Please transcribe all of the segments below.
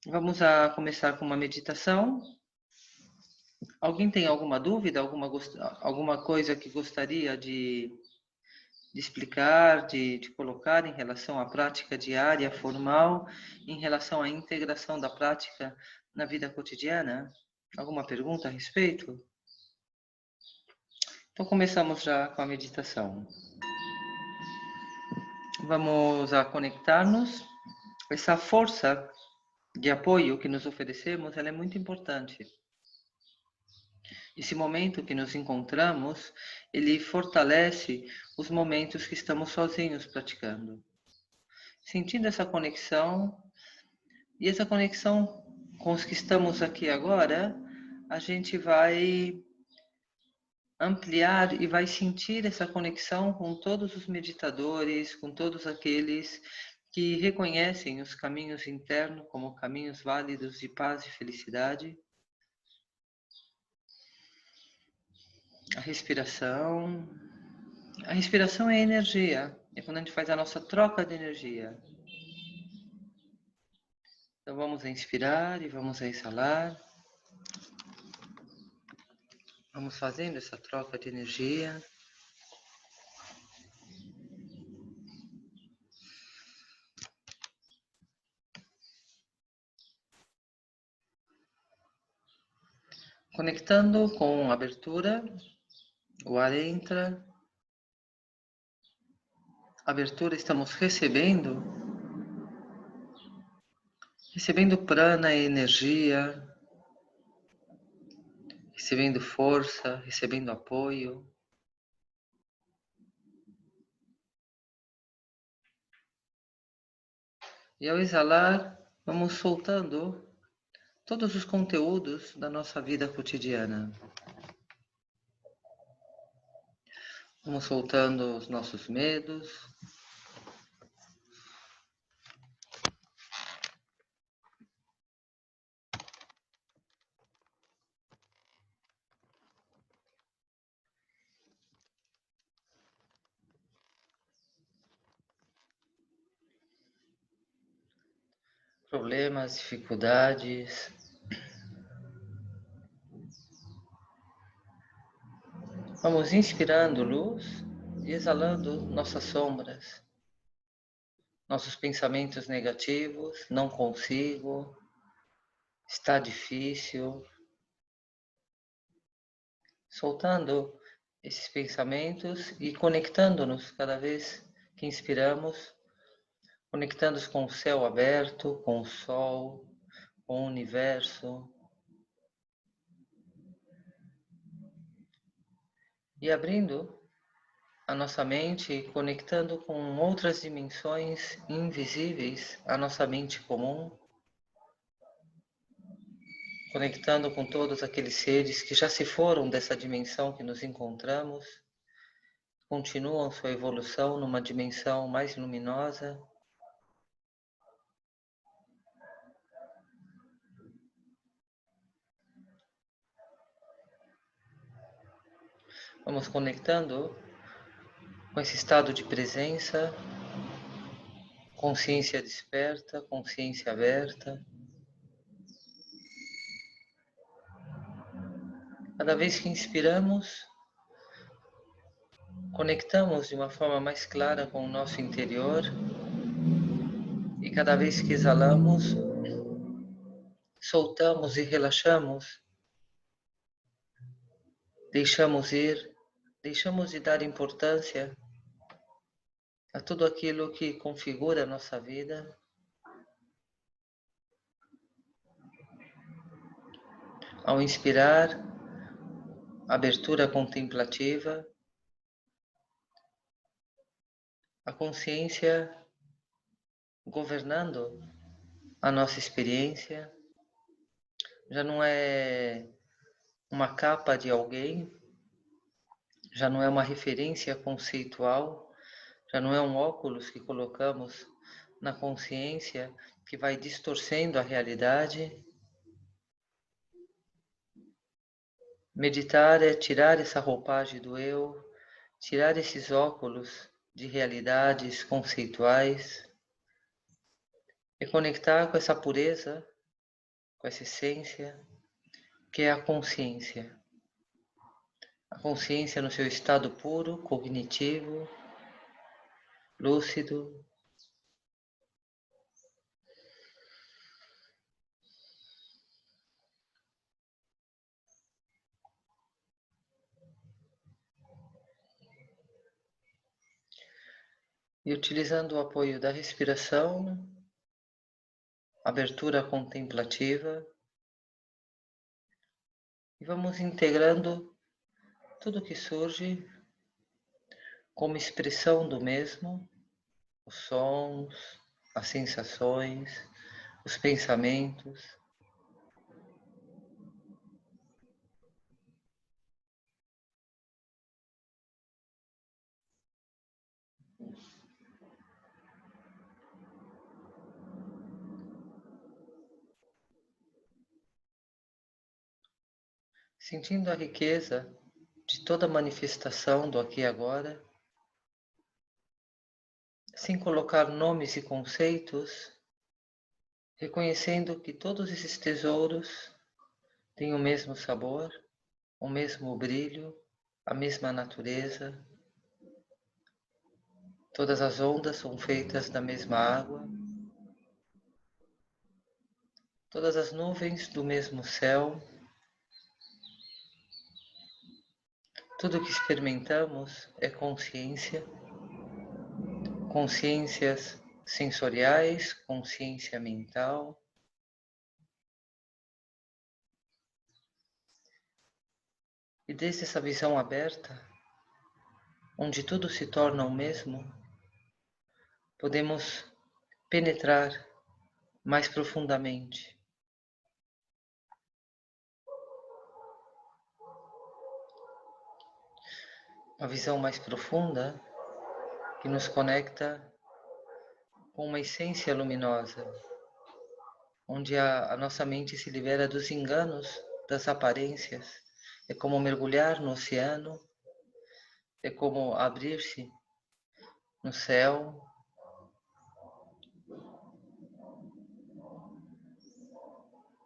Vamos a começar com uma meditação. Alguém tem alguma dúvida, alguma coisa que gostaria de explicar, de colocar em relação à prática diária, formal, em relação à integração da prática na vida cotidiana? Alguma pergunta a respeito? Então começamos já com a meditação. Vamos a conectar-nos. Essa força de apoio que nos oferecemos, ela é muito importante. Esse momento que nos encontramos, ele fortalece os momentos que estamos sozinhos praticando. Sentindo essa conexão, e essa conexão com os que estamos aqui agora, a gente vai ampliar e vai sentir essa conexão com todos os meditadores, com todos aqueles que reconhecem os caminhos internos como caminhos válidos de paz e felicidade. A respiração. A respiração é energia. É quando a gente faz a nossa troca de energia. Então vamos a inspirar e vamos a exalar. Vamos fazendo essa troca de energia. Conectando com a abertura. O ar entra. Abertura, estamos recebendo prana e energia, recebendo força, recebendo apoio. E ao exalar, vamos soltando todos os conteúdos da nossa vida cotidiana. Vamos soltando os nossos medos. Problemas, dificuldades. Vamos inspirando luz e exalando nossas sombras, nossos pensamentos negativos, não consigo, está difícil. Soltando esses pensamentos e conectando-nos cada vez que inspiramos, conectando-nos com o céu aberto, com o sol, com o universo. E abrindo a nossa mente, conectando com outras dimensões invisíveis à nossa mente comum, conectando com todos aqueles seres que já se foram dessa dimensão que nos encontramos, continuam sua evolução numa dimensão mais luminosa. Vamos conectando com esse estado de presença, consciência desperta, consciência aberta. Cada vez que inspiramos, conectamos de uma forma mais clara com o nosso interior. E cada vez que exalamos, soltamos e relaxamos. Deixamos ir, deixamos de dar importância a tudo aquilo que configura a nossa vida. Ao inspirar, abertura contemplativa, a consciência governando a nossa experiência, já não é uma capa de alguém, já não é uma referência conceitual, já não é um óculos que colocamos na consciência que vai distorcendo a realidade. Meditar é tirar essa roupagem do eu, tirar esses óculos de realidades conceituais e conectar com essa pureza com essa essência, que é a consciência. A consciência no seu estado puro, cognitivo, lúcido. E utilizando o apoio da respiração, abertura contemplativa, e vamos integrando tudo que surge como expressão do mesmo, os sons, as sensações, os pensamentos. Sentindo a riqueza de toda manifestação do aqui e agora, sem colocar nomes e conceitos, reconhecendo que todos esses tesouros têm o mesmo sabor, o mesmo brilho, a mesma natureza. Todas as ondas são feitas da mesma água, todas as nuvens do mesmo céu. Tudo que experimentamos é consciência, consciências sensoriais, consciência mental. E desde essa visão aberta, onde tudo se torna o mesmo, podemos penetrar mais profundamente. Uma visão mais profunda que nos conecta com uma essência luminosa, onde a nossa mente se libera dos enganos, das aparências. É como mergulhar no oceano, é como abrir-se no céu.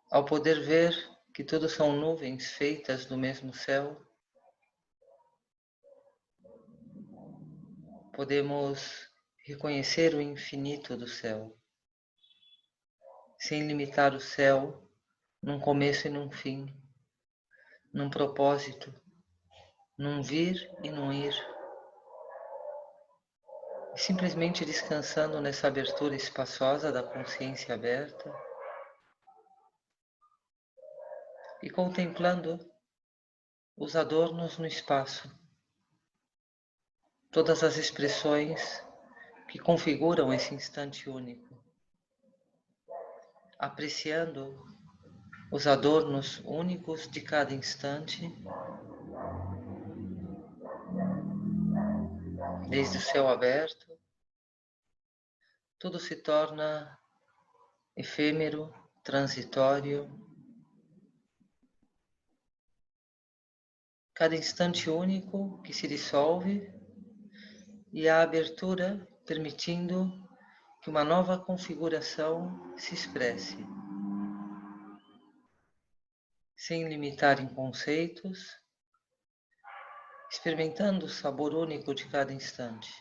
Ao poder ver que tudo são nuvens feitas do mesmo céu, podemos reconhecer o infinito do céu, sem limitar o céu num começo e num fim, num propósito, num vir e num ir. E simplesmente descansando nessa abertura espaçosa da consciência aberta e contemplando os adornos no espaço, todas as expressões que configuram esse instante único, apreciando os adornos únicos de cada instante, desde o céu aberto, tudo se torna efêmero, transitório. Cada instante único que se dissolve e a abertura permitindo que uma nova configuração se expresse, sem limitar em conceitos, experimentando o sabor único de cada instante.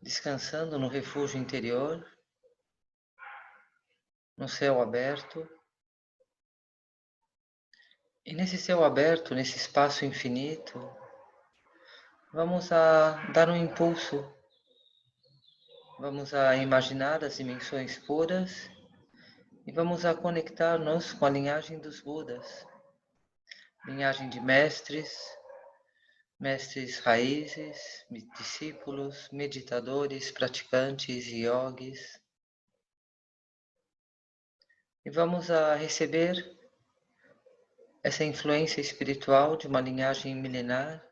Descansando no refúgio interior, no céu aberto. E nesse céu aberto, nesse espaço infinito, vamos a dar um impulso. Vamos a imaginar as dimensões puras e vamos a conectar-nos com a linhagem dos Budas, linhagem de mestres, mestres raízes, discípulos, meditadores, praticantes, yogis. E vamos a receber essa influência espiritual de uma linhagem milenar.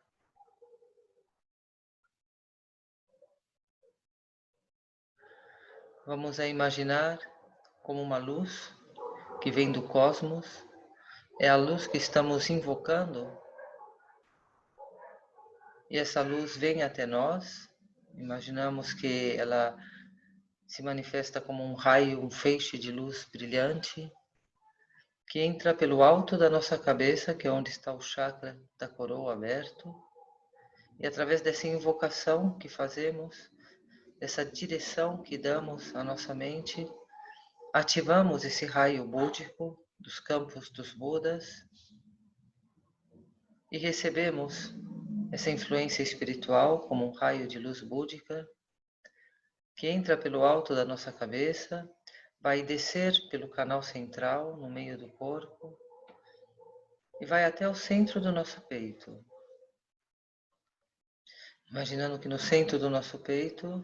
Vamos a imaginar como uma luz que vem do cosmos é a luz que estamos invocando, e essa luz vem até nós. Imaginamos que ela se manifesta como um raio, um feixe de luz brilhante, que entra pelo alto da nossa cabeça, que é onde está o chakra da coroa aberto, e através dessa invocação que fazemos, dessa direção que damos à nossa mente, ativamos esse raio búdico dos campos dos Budas e recebemos essa influência espiritual como um raio de luz búdica que entra pelo alto da nossa cabeça, vai descer pelo canal central, no meio do corpo, e vai até o centro do nosso peito. Imaginando que no centro do nosso peito,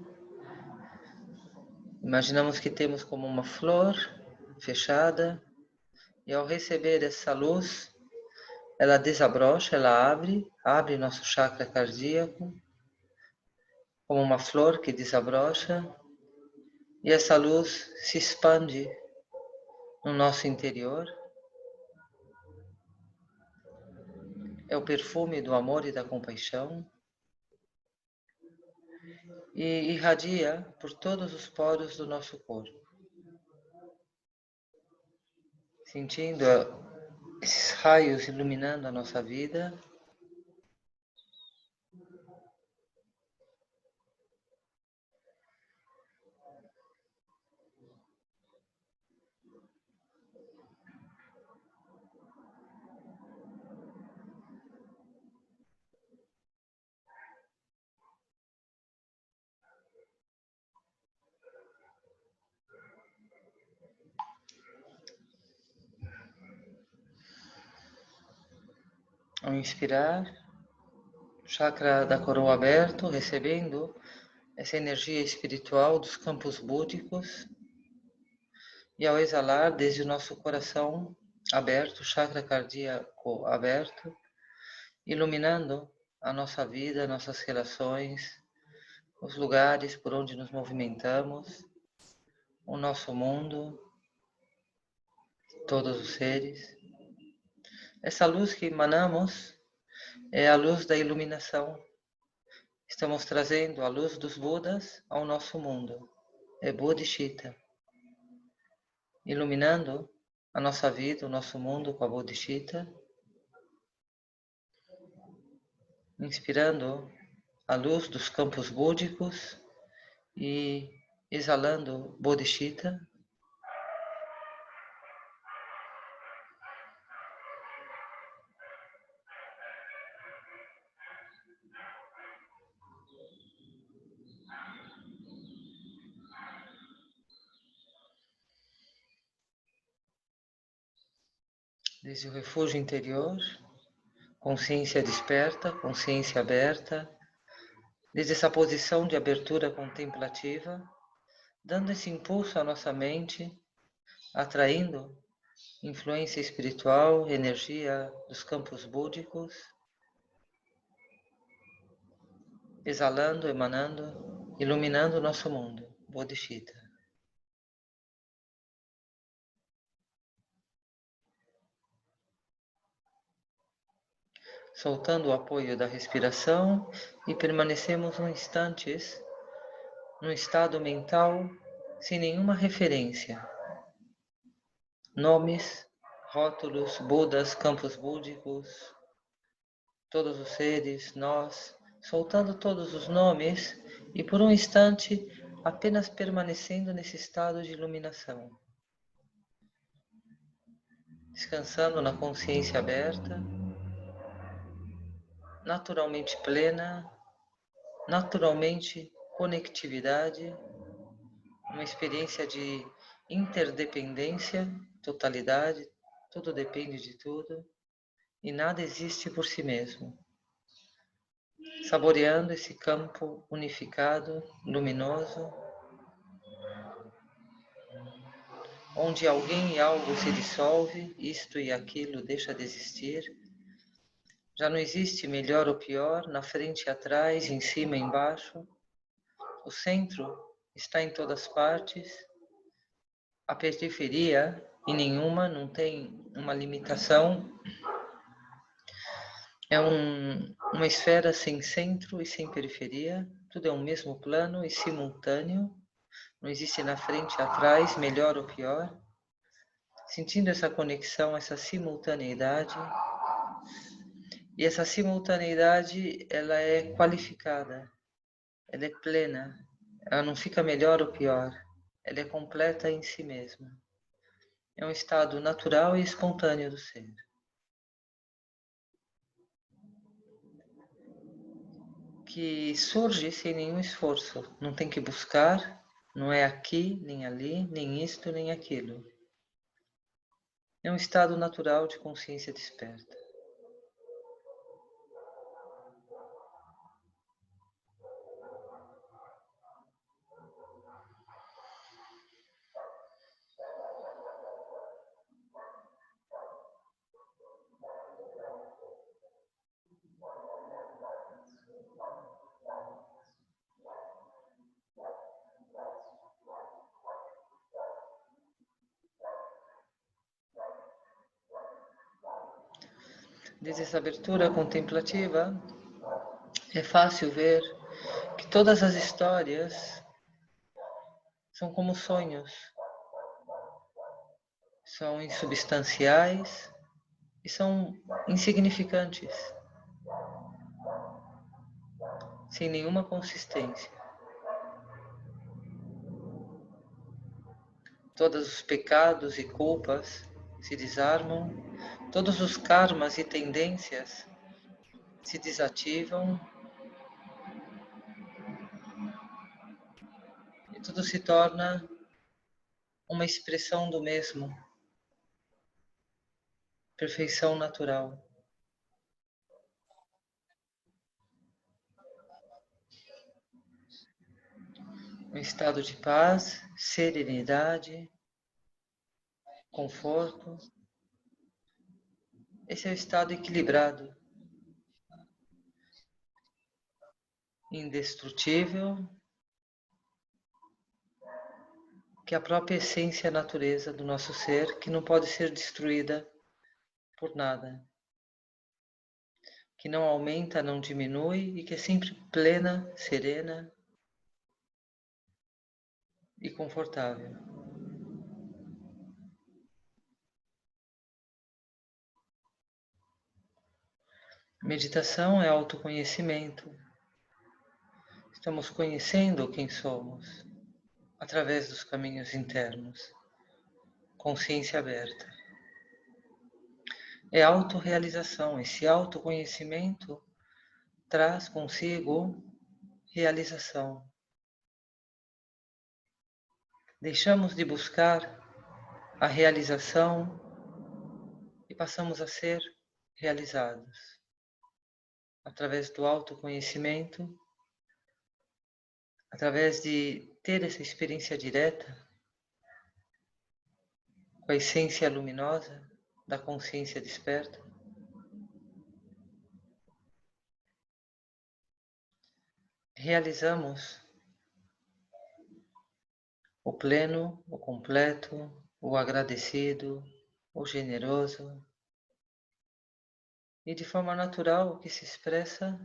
imaginamos que temos como uma flor fechada, e ao receber essa luz, ela desabrocha, ela abre nosso chakra cardíaco, como uma flor que desabrocha, e essa luz se expande no nosso interior. É o perfume do amor e da compaixão, e irradia por todos os poros do nosso corpo, sentindo esses raios iluminando a nossa vida. Ao inspirar, chakra da coroa aberto, recebendo essa energia espiritual dos campos búdicos, e ao exalar, desde o nosso coração aberto, chakra cardíaco aberto, iluminando a nossa vida, nossas relações, os lugares por onde nos movimentamos, o nosso mundo, todos os seres. Essa luz que emanamos é a luz da iluminação. Estamos trazendo a luz dos Budas ao nosso mundo. É Bodhicitta. Iluminando a nossa vida, o nosso mundo com a Bodhicitta. Inspirando a luz dos campos búdicos e exalando Bodhicitta. Desde o refúgio interior, consciência desperta, consciência aberta, desde essa posição de abertura contemplativa, dando esse impulso à nossa mente, atraindo influência espiritual, energia dos campos búdicos, exalando, emanando, iluminando o nosso mundo, Bodhicitta. Soltando o apoio da respiração e permanecemos um instantes num estado mental sem nenhuma referência. Nomes, rótulos, Budas, campos búdicos, todos os seres, nós, soltando todos os nomes e por um instante apenas permanecendo nesse estado de iluminação. Descansando na consciência aberta, naturalmente plena, naturalmente conectividade, uma experiência de interdependência, totalidade, tudo depende de tudo e nada existe por si mesmo. Saboreando esse campo unificado, luminoso, onde alguém e algo se dissolve, isto e aquilo deixa de existir. Já não existe melhor ou pior, na frente e atrás, em cima e embaixo. O centro está em todas partes. A periferia e nenhuma, não tem uma limitação. É uma esfera sem centro e sem periferia, tudo é um mesmo plano e simultâneo, não existe na frente e atrás, melhor ou pior. Sentindo essa conexão, essa simultaneidade, e essa simultaneidade, ela é qualificada, ela é plena, ela não fica melhor ou pior, ela é completa em si mesma. É um estado natural e espontâneo do ser. Que surge sem nenhum esforço, não tem que buscar, não é aqui, nem ali, nem isto, nem aquilo. É um estado natural de consciência desperta. Desde essa abertura contemplativa, é fácil ver que todas as histórias são como sonhos, são insubstanciais e são insignificantes, sem nenhuma consistência. Todos os pecados e culpas se desarmam, todos os karmas e tendências se desativam e tudo se torna uma expressão do mesmo, perfeição natural. Um estado de paz, serenidade, conforto. Esse é o estado equilibrado, indestrutível, que é a própria essência e natureza do nosso ser, que não pode ser destruída por nada, que não aumenta, não diminui e que é sempre plena, serena e confortável. Meditação é autoconhecimento. Estamos conhecendo quem somos através dos caminhos internos. Consciência aberta. É autorrealização. Esse autoconhecimento traz consigo realização. Deixamos de buscar a realização e passamos a ser realizados. Através do autoconhecimento, através de ter essa experiência direta com a essência luminosa da consciência desperta, realizamos o pleno, o completo, o agradecido, o generoso. E de forma natural, o que se expressa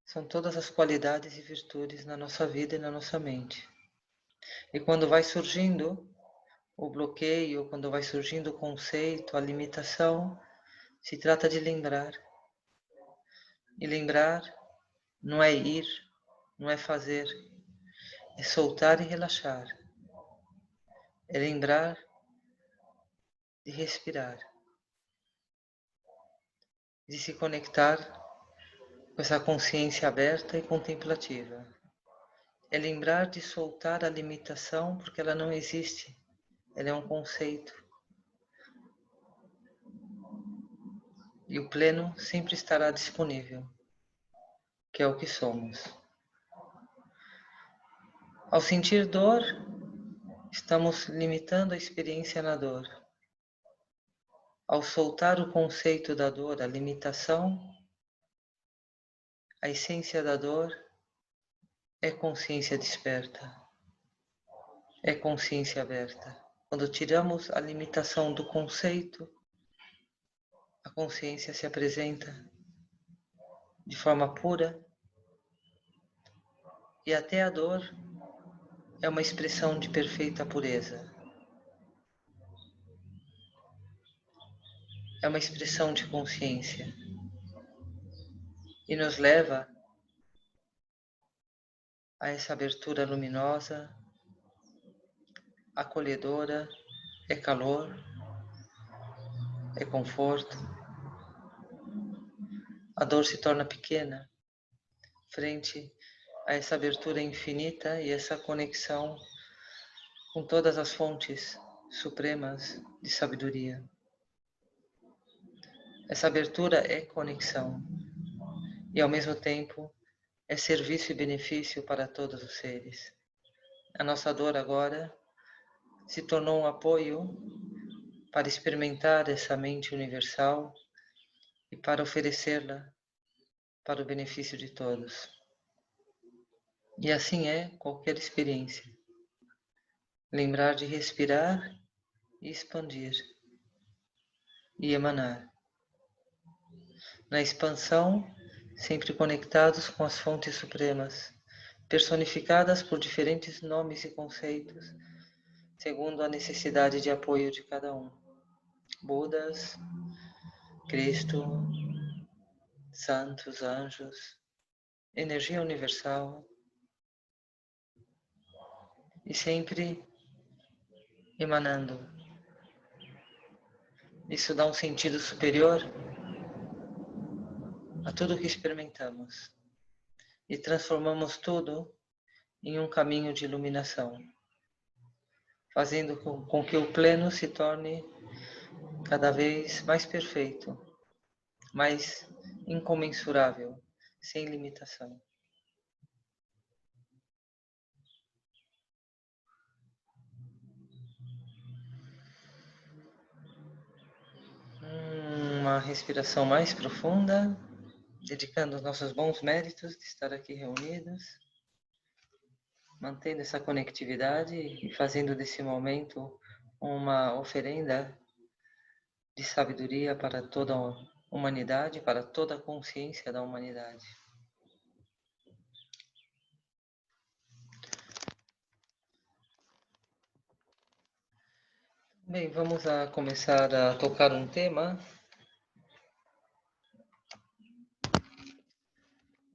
são todas as qualidades e virtudes na nossa vida e na nossa mente. E quando vai surgindo o bloqueio, quando vai surgindo o conceito, a limitação, se trata de lembrar. E lembrar não é ir, não é fazer, é soltar e relaxar. É lembrar de respirar, de se conectar com essa consciência aberta e contemplativa. É lembrar de soltar a limitação porque ela não existe, ela é um conceito. E o pleno sempre estará disponível, que é o que somos. Ao sentir dor, estamos limitando a experiência na dor. Ao soltar o conceito da dor, a limitação, a essência da dor é consciência desperta, é consciência aberta. Quando tiramos a limitação do conceito, a consciência se apresenta de forma pura e até a dor é uma expressão de perfeita pureza. É uma expressão de consciência e nos leva a essa abertura luminosa, acolhedora, é calor, é conforto. A dor se torna pequena frente a essa abertura infinita e essa conexão com todas as fontes supremas de sabedoria. Essa abertura é conexão e, ao mesmo tempo, é serviço e benefício para todos os seres. A nossa dor agora se tornou um apoio para experimentar essa mente universal e para oferecê-la para o benefício de todos. E assim é qualquer experiência. Lembrar de respirar e expandir e emanar. Na expansão, sempre conectados com as fontes supremas, personificadas por diferentes nomes e conceitos, segundo a necessidade de apoio de cada um. Budas, Cristo, santos, anjos, energia universal, e sempre emanando. Isso dá um sentido superior a tudo que experimentamos e transformamos tudo em um caminho de iluminação, fazendo com que o pleno se torne cada vez mais perfeito, mais incomensurável, sem limitação. Uma respiração mais profunda, dedicando os nossos bons méritos de estar aqui reunidos, mantendo essa conectividade e fazendo desse momento uma oferenda de sabedoria para toda a humanidade, para toda a consciência da humanidade. Bem, vamos começar a tocar um tema.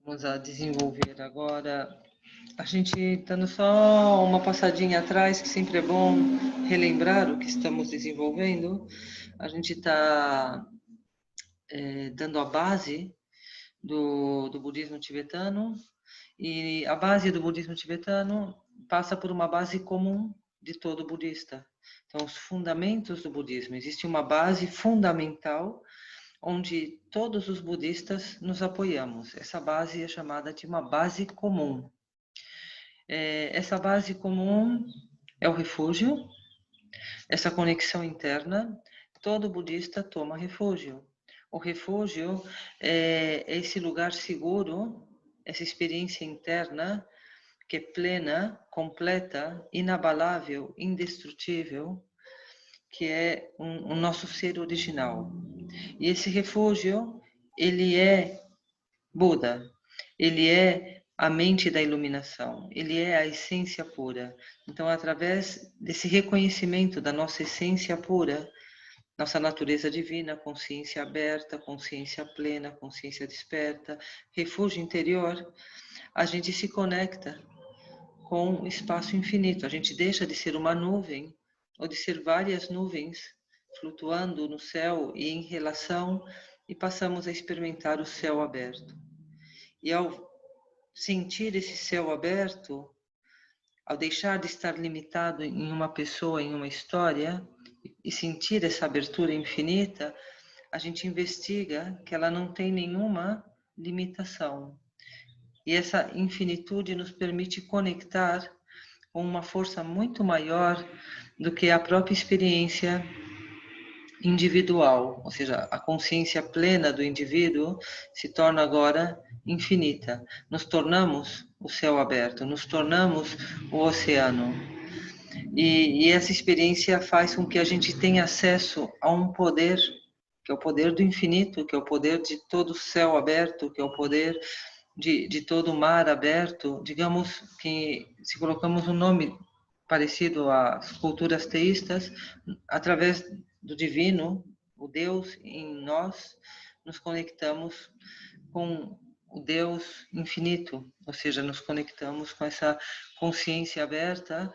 Vamos desenvolver agora. A gente dando só uma passadinha atrás, que sempre é bom relembrar o que estamos desenvolvendo. A gente está dando a base do budismo tibetano, e a base do budismo tibetano passa por uma base comum de todo budista. Então, os fundamentos do budismo. Existe uma base fundamental onde todos os budistas nos apoiamos. Essa base é chamada de uma base comum. Essa base comum é o refúgio, essa conexão interna. Todo budista toma refúgio. O refúgio é esse lugar seguro, essa experiência interna que é plena, completa, inabalável, indestrutível, que é o nosso ser original. E esse refúgio, ele é Buda, ele é a mente da iluminação, ele é a essência pura. Então, através desse reconhecimento da nossa essência pura, nossa natureza divina, consciência aberta, consciência plena, consciência desperta, refúgio interior, a gente se conecta com o espaço infinito. A gente deixa de ser uma nuvem ou de ser várias nuvens flutuando no céu e em relação, e passamos a experimentar o céu aberto. E ao sentir esse céu aberto, ao deixar de estar limitado em uma pessoa, em uma história, e sentir essa abertura infinita, a gente investiga que ela não tem nenhuma limitação. E essa infinitude nos permite conectar com uma força muito maior do que a própria experiência individual, ou seja, a consciência plena do indivíduo se torna agora infinita. Nos tornamos o céu aberto, nos tornamos o oceano. E essa experiência faz com que a gente tenha acesso a um poder, que é o poder do infinito, que é o poder de todo o céu aberto, que é o poder de todo o mar aberto. Digamos que, se colocamos um nome parecido às culturas teístas, através do divino, o Deus em nós, nos conectamos com o Deus infinito, ou seja, nos conectamos com essa consciência aberta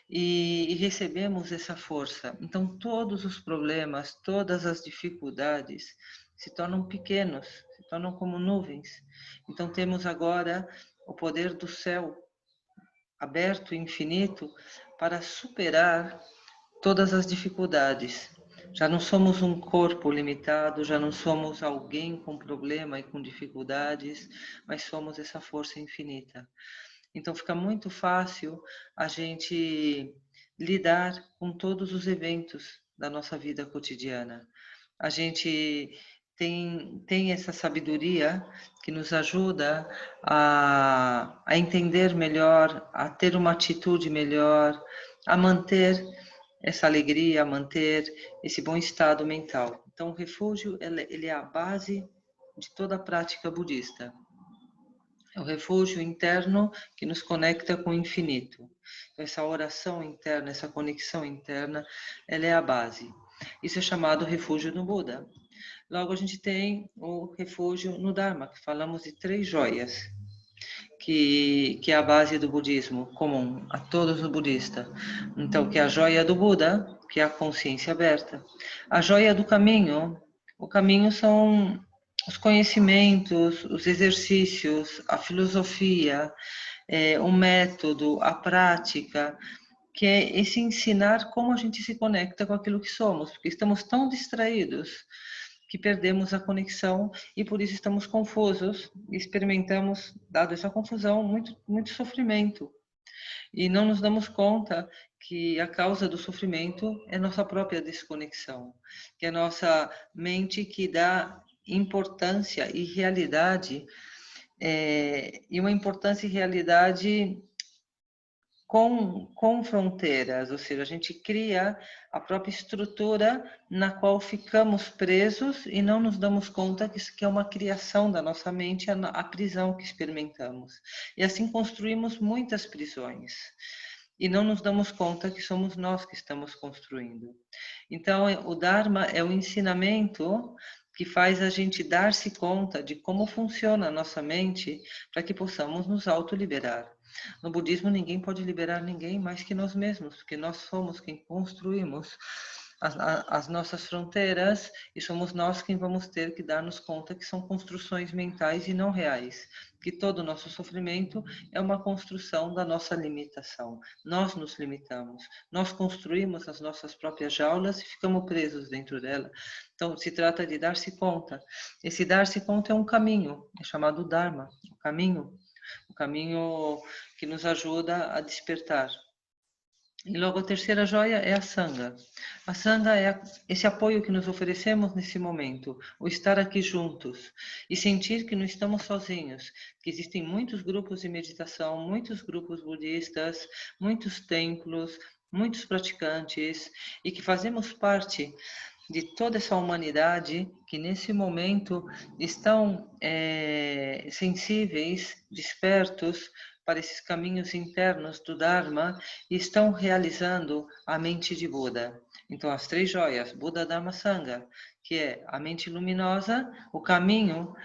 e recebemos essa força. Então, todos os problemas, todas as dificuldades se tornam pequenos, se tornam como nuvens. Então, temos agora o poder do céu aberto e infinito para superar todas as dificuldades. Já não somos um corpo limitado, já não somos alguém com problema e com dificuldades, mas somos essa força infinita. Então fica muito fácil a gente lidar com todos os eventos da nossa vida cotidiana. A gente tem essa sabedoria que nos ajuda a entender melhor, a ter uma atitude melhor, a manter essa alegria, a manter esse bom estado mental. Então, o refúgio ele é a base de toda a prática budista. É o refúgio interno que nos conecta com o infinito. Essa oração interna, essa conexão interna, ela é a base. Isso é chamado refúgio no Buda. Logo, a gente tem o refúgio no Dharma, que falamos de 3 joias, que é a base do budismo, comum a todos os budistas. Então, que é a joia do Buda, que é a consciência aberta. A joia do caminho, o caminho são os conhecimentos, os exercícios, a filosofia, o método, a prática, que é esse ensinar como a gente se conecta com aquilo que somos, porque estamos tão distraídos que perdemos a conexão e por isso estamos confusos e experimentamos, dado essa confusão, muito sofrimento. E não nos damos conta que a causa do sofrimento é nossa própria desconexão, que é nossa mente que dá importância e realidade, e uma importância e realidade com fronteiras, ou seja, a gente cria a própria estrutura na qual ficamos presos e não nos damos conta que isso que é uma criação da nossa mente, a prisão que experimentamos. E assim construímos muitas prisões. E não nos damos conta que somos nós que estamos construindo. Então, o Dharma é o ensinamento que faz a gente dar-se conta de como funciona a nossa mente para que possamos nos autoliberar. No budismo, ninguém pode liberar ninguém mais que nós mesmos, porque nós somos quem construímos as nossas fronteiras e somos nós quem vamos ter que dar-nos conta que são construções mentais e não reais, que todo o nosso sofrimento é uma construção da nossa limitação. Nós nos limitamos, nós construímos as nossas próprias jaulas e ficamos presos dentro dela. Então, se trata de dar-se conta. Esse dar-se conta é um caminho, é chamado Dharma, o caminho que nos ajuda a despertar. E logo a terceira joia é a Sangha. A Sangha é esse apoio que nos oferecemos nesse momento, o estar aqui juntos e sentir que não estamos sozinhos, que existem muitos grupos de meditação, muitos grupos budistas, muitos templos, muitos praticantes e que fazemos parte de toda essa humanidade que nesse momento estão sensíveis, despertos para esses caminhos internos do Dharma e estão realizando a mente de Buda. Então, as 3 joias, Buda, Dharma, Sangha, que é a mente luminosa, o caminho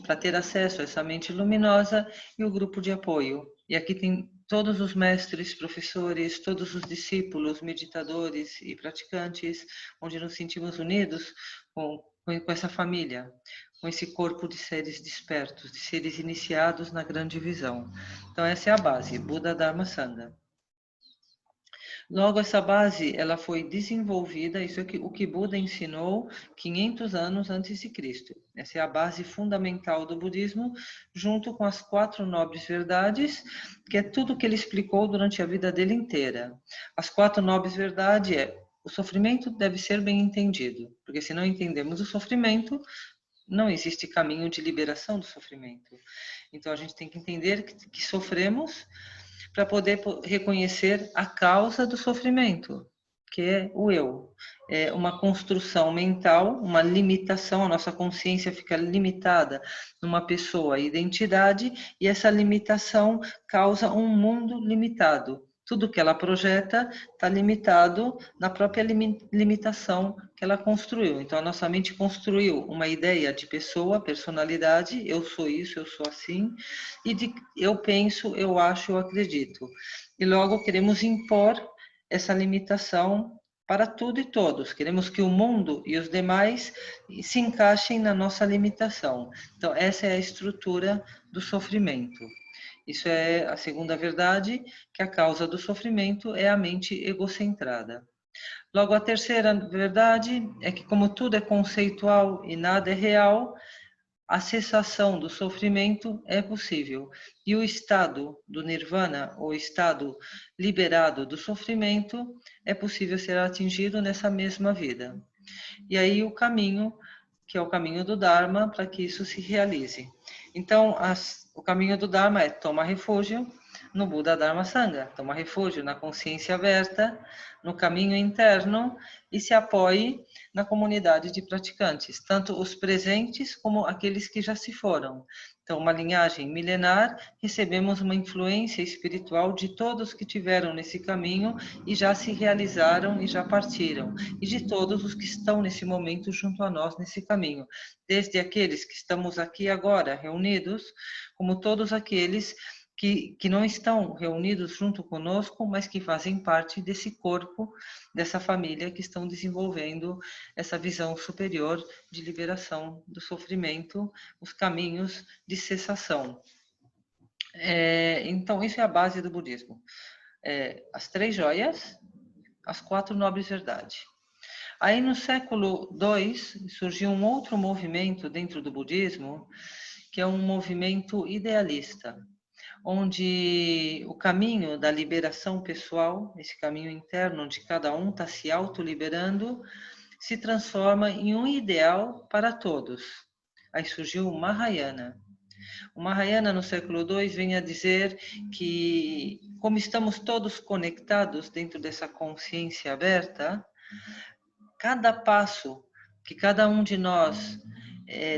para ter acesso a essa mente luminosa e o grupo de apoio. E aqui tem todos os mestres, professores, todos os discípulos, meditadores e praticantes, onde nos sentimos unidos com essa família, com esse corpo de seres despertos, de seres iniciados na grande visão. Então essa é a base, Buda, Dharma, Sangha. Logo, essa base ela foi desenvolvida, isso é o que Buda ensinou 500 anos antes de Cristo. Essa é a base fundamental do budismo, junto com as 4 nobres verdades, que é tudo que ele explicou durante a vida dele inteira. As 4 nobres verdades o sofrimento deve ser bem entendido, porque se não entendemos o sofrimento, não existe caminho de liberação do sofrimento. Então a gente tem que entender que sofremos, para poder reconhecer a causa do sofrimento, que é o eu. É uma construção mental, uma limitação, a nossa consciência fica limitada numa pessoa, a identidade, e essa limitação causa um mundo limitado. Tudo que ela projeta está limitado na própria limitação que ela construiu. Então, a nossa mente construiu uma ideia de pessoa, personalidade, eu sou isso, eu sou assim, e de eu penso, eu acho, eu acredito. E logo queremos impor essa limitação para tudo e todos. Queremos que o mundo e os demais se encaixem na nossa limitação. Então, essa é a estrutura do sofrimento. Isso é a segunda verdade, que a causa do sofrimento é a mente egocentrada. Logo, a terceira verdade é que, como tudo é conceitual e nada é real, a cessação do sofrimento é possível. E o estado do nirvana, ou estado liberado do sofrimento, é possível ser atingido nessa mesma vida. E aí o caminho, que é o caminho do Dharma, para que isso se realize. Então, o caminho do Dharma é tomar refúgio no Buda Dharma Sangha, tomar refúgio na consciência aberta, no caminho interno e se apoie na comunidade de praticantes, tanto os presentes como aqueles que já se foram. Então, uma linhagem milenar, recebemos uma influência espiritual de todos que tiveram nesse caminho e já se realizaram e já partiram, e de todos os que estão nesse momento junto a nós nesse caminho, desde aqueles que estamos aqui agora reunidos, como todos aqueles que não estão reunidos junto conosco, mas que fazem parte desse corpo, dessa família que estão desenvolvendo essa visão superior de liberação do sofrimento, os caminhos de cessação. Então, isso é a base do budismo. As 3 joias, as 4 nobres verdades. Aí, no século II, surgiu um outro movimento dentro do budismo, que é um movimento idealista, onde o caminho da liberação pessoal, esse caminho interno onde cada um está se autoliberando, se transforma em um ideal para todos. Aí surgiu o Mahayana. O Mahayana, no século II, vem a dizer que, como estamos todos conectados dentro dessa consciência aberta, cada passo que cada um de nós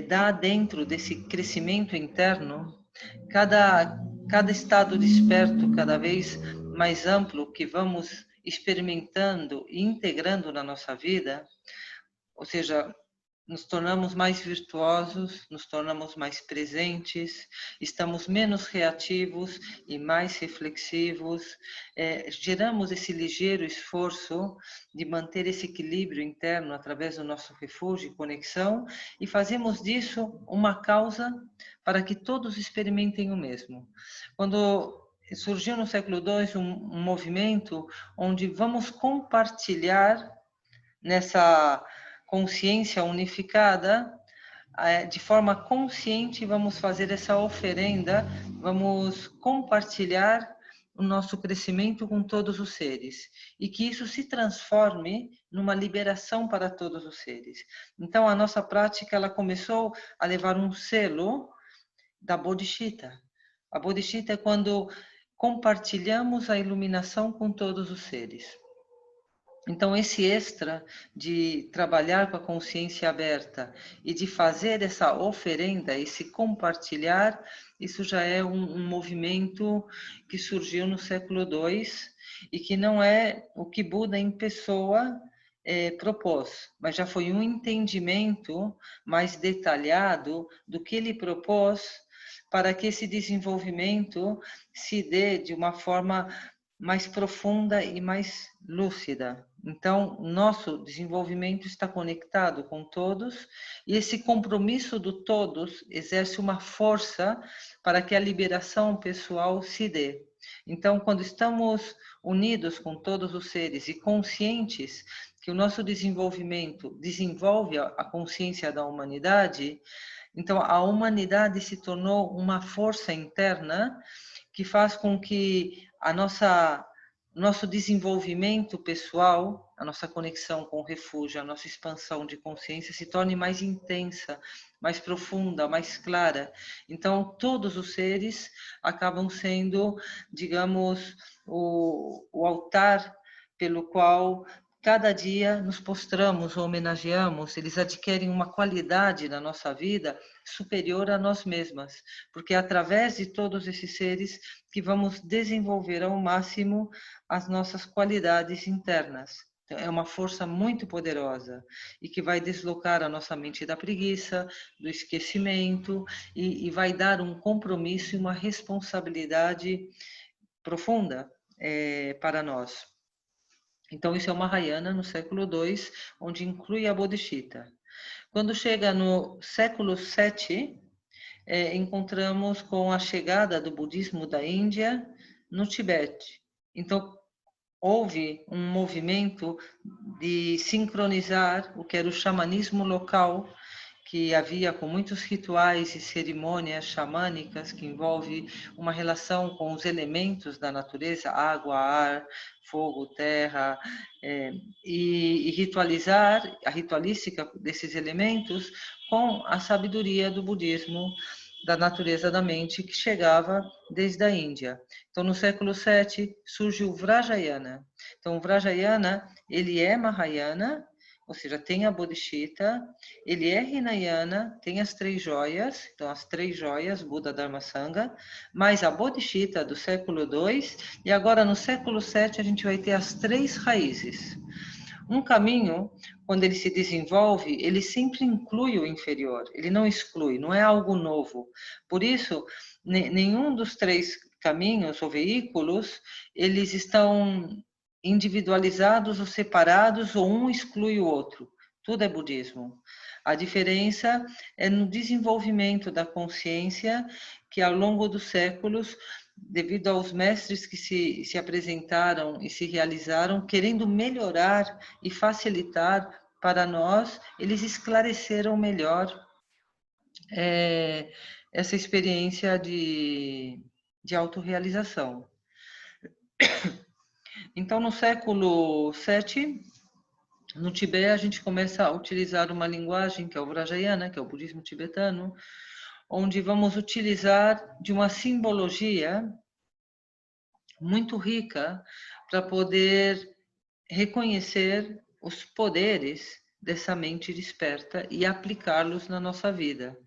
dá dentro desse crescimento interno, cada estado desperto cada vez mais amplo que vamos experimentando e integrando na nossa vida, ou seja, nos tornamos mais virtuosos, nos tornamos mais presentes, estamos menos reativos e mais reflexivos, geramos esse ligeiro esforço de manter esse equilíbrio interno através do nosso refúgio e conexão e fazemos disso uma causa para que todos experimentem o mesmo. Quando surgiu no século II um movimento onde vamos compartilhar nessa consciência unificada, de forma consciente, vamos fazer essa oferenda, vamos compartilhar o nosso crescimento com todos os seres e que isso se transforme numa liberação para todos os seres. Então, a nossa prática ela começou a levar um selo da Bodhicitta. A Bodhicitta é quando compartilhamos a iluminação com todos os seres. Então, esse extra de trabalhar com a consciência aberta e de fazer essa oferenda, esse compartilhar, isso já é um movimento que surgiu no século II e que não é o que Buda em pessoa propôs, mas já foi um entendimento mais detalhado do que ele propôs para que esse desenvolvimento se dê de uma forma mais profunda e mais lúcida. Então, nosso desenvolvimento está conectado com todos e esse compromisso do todos exerce uma força para que a liberação pessoal se dê. Então, quando estamos unidos com todos os seres e conscientes que o nosso desenvolvimento desenvolve a consciência da humanidade, então a humanidade se tornou uma força interna que faz com que a nossa nosso desenvolvimento pessoal, a nossa conexão com o refúgio, a nossa expansão de consciência se torne mais intensa, mais profunda, mais clara. Então, todos os seres acabam sendo, digamos, o altar pelo qual cada dia nos postramos, homenageamos, eles adquirem uma qualidade na nossa vida superior a nós mesmas, porque é através de todos esses seres que vamos desenvolver ao máximo as nossas qualidades internas. Então, é uma força muito poderosa e que vai deslocar a nossa mente da preguiça, do esquecimento e vai dar um compromisso e uma responsabilidade profunda para nós. Então, isso é o Mahayana no século II, onde inclui a Bodhicitta. Quando chega no século VII, encontramos com a chegada do budismo da Índia no Tibete. Então, houve um movimento de sincronizar o que era o xamanismo local, que havia com muitos rituais e cerimônias xamânicas, que envolve uma relação com os elementos da natureza, água, ar, fogo, terra, e ritualizar a ritualística desses elementos com a sabedoria do budismo, da natureza da mente, que chegava desde a Índia. Então, no século VII, surge o Vajrayana. Então, o Vajrayana, ele é Mahayana, ou seja, tem a Bodhicitta, ele é Hinayana, tem as 3 joias, então as 3 joias, Buda, Dharma, Sangha, mais a Bodhicitta do século II, e agora no século VII a gente vai ter as 3 raízes. Um caminho, quando ele se desenvolve, ele sempre inclui o inferior, ele não exclui, não é algo novo. Por isso, nenhum dos 3 caminhos ou veículos, eles estão individualizados ou separados, ou um exclui o outro. Tudo é budismo. A diferença é no desenvolvimento da consciência, que ao longo dos séculos, devido aos mestres que se apresentaram e se realizaram, querendo melhorar e facilitar para nós, eles esclareceram melhor essa experiência de autorrealização. Então, no século VII, no Tibete, a gente começa a utilizar uma linguagem que é o Vajrayana, que é o budismo tibetano, onde vamos utilizar de uma simbologia muito rica para poder reconhecer os poderes dessa mente desperta e aplicá-los na nossa vida.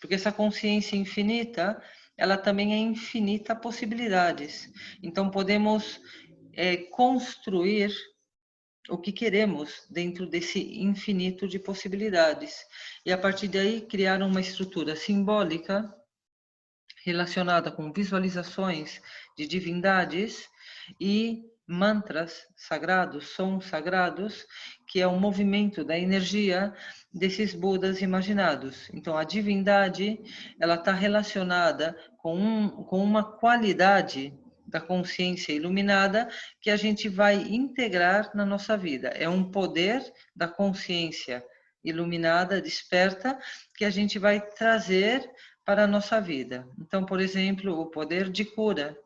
Porque essa consciência infinita, ela também é infinita possibilidades. Então, podemos construir o que queremos dentro desse infinito de possibilidades. E a partir daí criar uma estrutura simbólica relacionada com visualizações de divindades e mantras sagrados, sons sagrados, que é o movimento da energia desses Budas imaginados. Então, a divindade, ela está relacionada com uma qualidade da consciência iluminada que a gente vai integrar na nossa vida. É um poder da consciência iluminada, desperta, que a gente vai trazer para a nossa vida. Então, por exemplo, o poder de cura.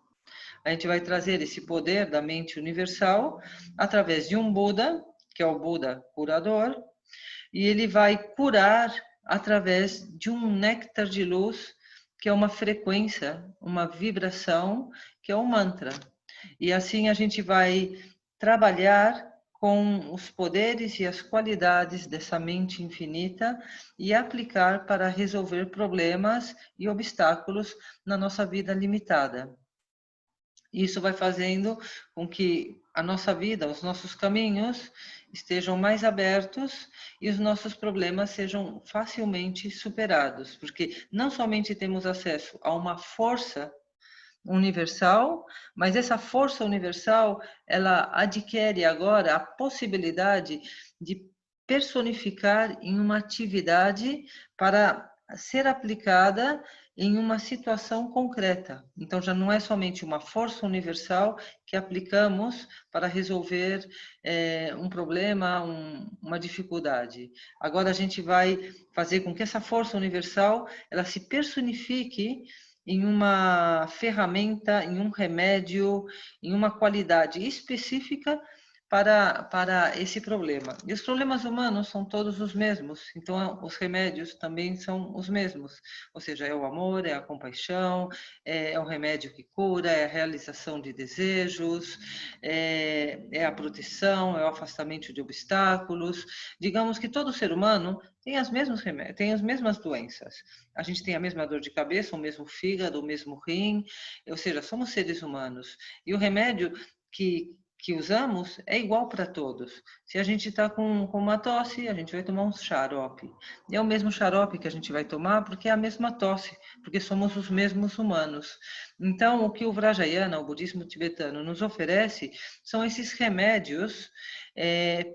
A gente vai trazer esse poder da mente universal através de um Buda, que é o Buda curador, e ele vai curar através de um néctar de luz, que é uma frequência, uma vibração, que é um mantra. E assim a gente vai trabalhar com os poderes e as qualidades dessa mente infinita e aplicar para resolver problemas e obstáculos na nossa vida limitada. Isso vai fazendo com que a nossa vida, os nossos caminhos estejam mais abertos e os nossos problemas sejam facilmente superados, porque não somente temos acesso a uma força universal, mas essa força universal, ela adquire agora a possibilidade de personificar em uma atividade para ser aplicada em uma situação concreta. Então, já não é somente uma força universal que aplicamos para resolver um problema, uma dificuldade. Agora, a gente vai fazer com que essa força universal ela se personifique em uma ferramenta, em um remédio, em uma qualidade específica para esse problema. E os problemas humanos são todos os mesmos, então os remédios também são os mesmos. Ou seja, é o amor, é a compaixão, é o remédio que cura, é a realização de desejos, é a proteção, é o afastamento de obstáculos. Digamos que todo ser humano tem as mesmas remédios, tem as mesmas doenças. A gente tem a mesma dor de cabeça, o mesmo fígado, o mesmo rim, ou seja, somos seres humanos. E o remédio que usamos é igual para todos. Se a gente está com uma tosse, a gente vai tomar um xarope. E é o mesmo xarope que a gente vai tomar porque é a mesma tosse, porque somos os mesmos humanos. Então, o que o Vajrayana, o budismo tibetano, nos oferece são esses remédios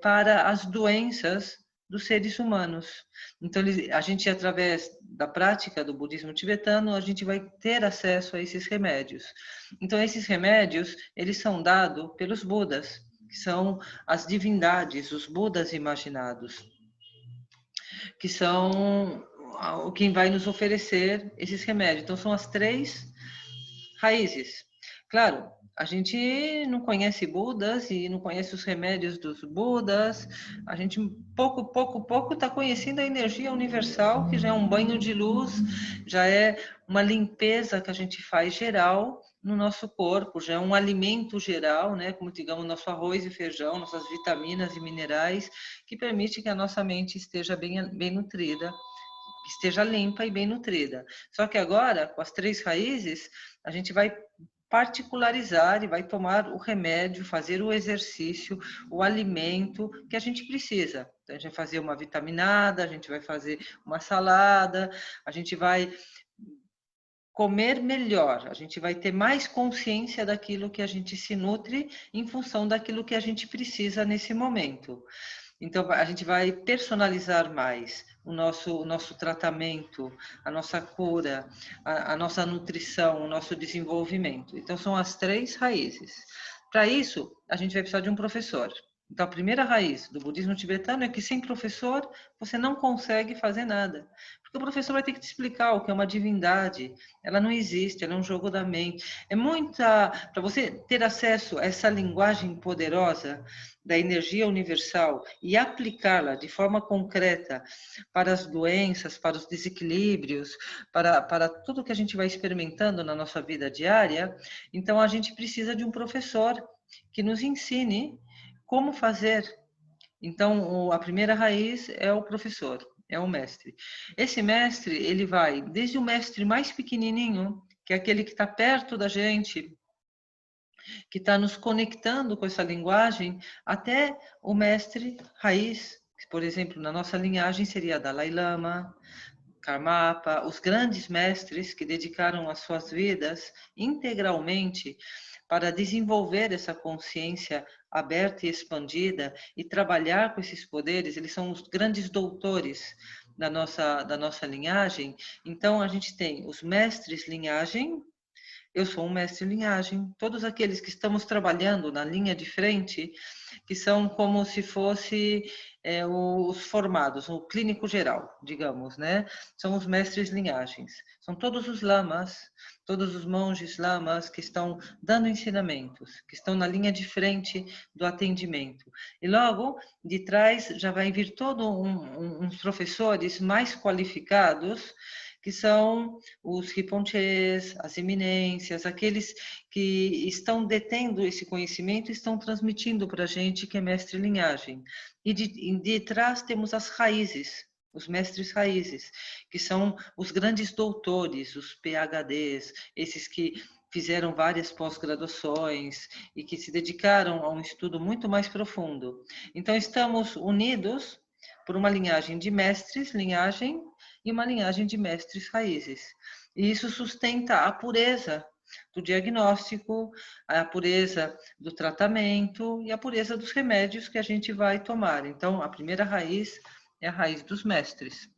para as doenças dos seres humanos. Então, a gente, através da prática do budismo tibetano, a gente vai ter acesso a esses remédios. Então, esses remédios, eles são dados pelos Budas, que são as divindades, os Budas imaginados, que são quem vai nos oferecer esses remédios. Então, são as 3 raízes. Claro, a gente não conhece Budas e não conhece os remédios dos Budas. A gente pouco está conhecendo a energia universal, que já é um banho de luz, já é uma limpeza que a gente faz geral no nosso corpo, já é um alimento geral, né? Como digamos, nosso arroz e feijão, nossas vitaminas e minerais, que permite que a nossa mente esteja bem nutrida, que esteja limpa e bem nutrida. Só que agora, com as 3 raízes, a gente vai particularizar e vai tomar o remédio, fazer o exercício, o alimento que a gente precisa. Então, a gente vai fazer uma vitaminada, a gente vai fazer uma salada, a gente vai comer melhor, a gente vai ter mais consciência daquilo que a gente se nutre em função daquilo que a gente precisa nesse momento. Então, a gente vai personalizar mais o nosso tratamento, a nossa cura, a nossa nutrição, o nosso desenvolvimento. Então, são as 3 raízes. Para isso, a gente vai precisar de um professor. Então, a primeira raiz do budismo tibetano é que sem professor você não consegue fazer nada. Porque o professor vai ter que te explicar o que é uma divindade. Ela não existe, ela é um jogo da mente. É muita. Para você ter acesso a essa linguagem poderosa da energia universal e aplicá-la de forma concreta para as doenças, para os desequilíbrios, para tudo que a gente vai experimentando na nossa vida diária, então a gente precisa de um professor que nos ensine como fazer. Então, a primeira raiz é o professor, é o mestre. Esse mestre, ele vai desde o mestre mais pequenininho, que é aquele que está perto da gente, que está nos conectando com essa linguagem, até o mestre raiz, que, por exemplo, na nossa linhagem seria Dalai Lama, Karmapa, os grandes mestres que dedicaram as suas vidas integralmente para desenvolver essa consciência aberta e expandida e trabalhar com esses poderes. Eles são os grandes doutores da nossa linhagem. Então, a gente tem os mestres linhagem. Eu sou um mestre linhagem. Todos aqueles que estamos trabalhando na linha de frente, que são como se fosse os formados, o clínico geral, digamos, né? São os mestres linhagens. São todos os lamas, todos os monges lamas que estão dando ensinamentos, que estão na linha de frente do atendimento. E logo de trás já vai vir todos uns professores mais qualificados, que são os riponchês, as eminências, aqueles que estão detendo esse conhecimento e estão transmitindo para a gente, que é mestre linhagem. E de trás temos as raízes, os mestres raízes, que são os grandes doutores, os PhDs, esses que fizeram várias pós-graduações e que se dedicaram a um estudo muito mais profundo. Então, estamos unidos por uma linhagem de mestres, linhagem, e uma linhagem de mestres raízes. E isso sustenta a pureza do diagnóstico, a pureza do tratamento e a pureza dos remédios que a gente vai tomar. Então, a primeira raiz é a raiz dos mestres.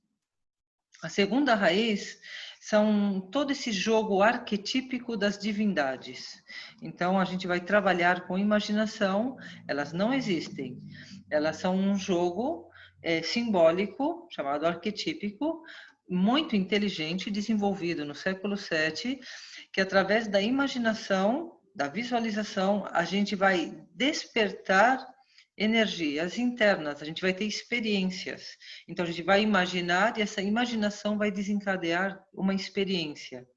A segunda raiz são todo esse jogo arquetípico das divindades. Então, a gente vai trabalhar com imaginação, elas não existem. Elas são um jogo simbólico, chamado arquetípico, muito inteligente, desenvolvido no século VII, que através da imaginação, da visualização, a gente vai despertar energias internas, a gente vai ter experiências. Então, a gente vai imaginar e essa imaginação vai desencadear uma experiência.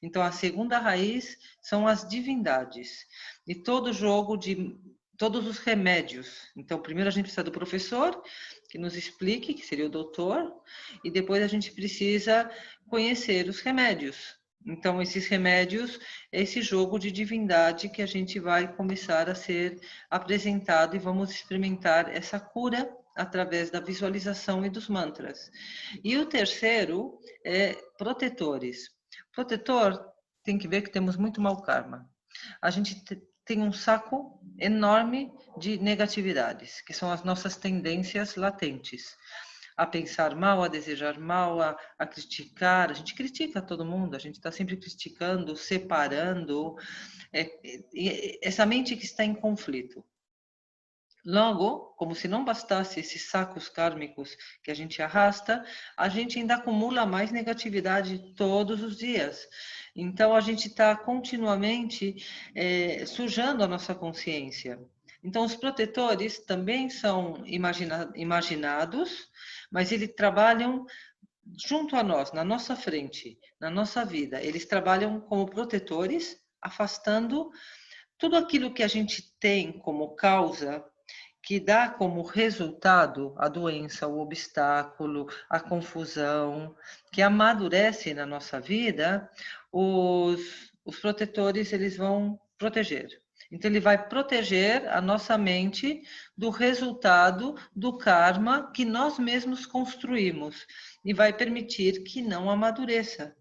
Então, a segunda raiz são as divindades. E todo jogo de todos os remédios. Então, primeiro a gente precisa do professor, que nos explique, que seria o doutor, e depois a gente precisa conhecer os remédios. Então, esses remédios é esse jogo de divindade que a gente vai começar a ser apresentado e vamos experimentar essa cura através da visualização e dos mantras. E o terceiro é protetores. Protetor, tem que ver que temos muito mau karma. A gente tem um saco enorme de negatividades, que são as nossas tendências latentes. A pensar mal, a desejar mal, a criticar. A gente critica todo mundo, a gente está sempre criticando, separando. Essa mente que está em conflito. Logo, como se não bastasse esses sacos kármicos que a gente arrasta, a gente ainda acumula mais negatividade todos os dias. Então, a gente está continuamente sujando a nossa consciência. Então, os protetores também são imaginados, mas eles trabalham junto a nós, na nossa frente, na nossa vida. Eles trabalham como protetores, afastando tudo aquilo que a gente tem como causa, que dá como resultado a doença, o obstáculo, a confusão, que amadurece na nossa vida, os protetores eles vão proteger. Então, ele vai proteger a nossa mente do resultado do karma que nós mesmos construímos e vai permitir que não amadureça.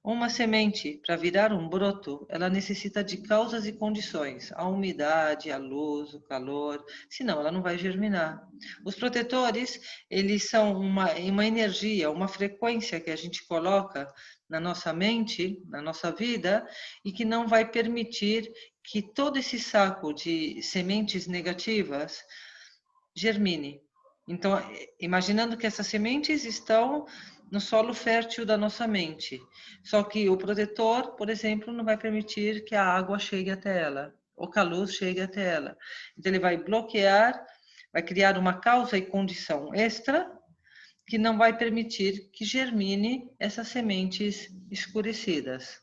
Uma semente, para virar um broto, ela necessita de causas e condições, a umidade, a luz, o calor, senão ela não vai germinar. Os protetores, eles são uma energia, uma frequência que a gente coloca na nossa mente, na nossa vida, e que não vai permitir que todo esse saco de sementes negativas germine. Então, imaginando que essas sementes estão no solo fértil da nossa mente. Só que o protetor, por exemplo, não vai permitir que a água chegue até ela, ou que a luz chegue até ela. Então, ele vai bloquear, vai criar uma causa e condição extra que não vai permitir que germine essas sementes escurecidas.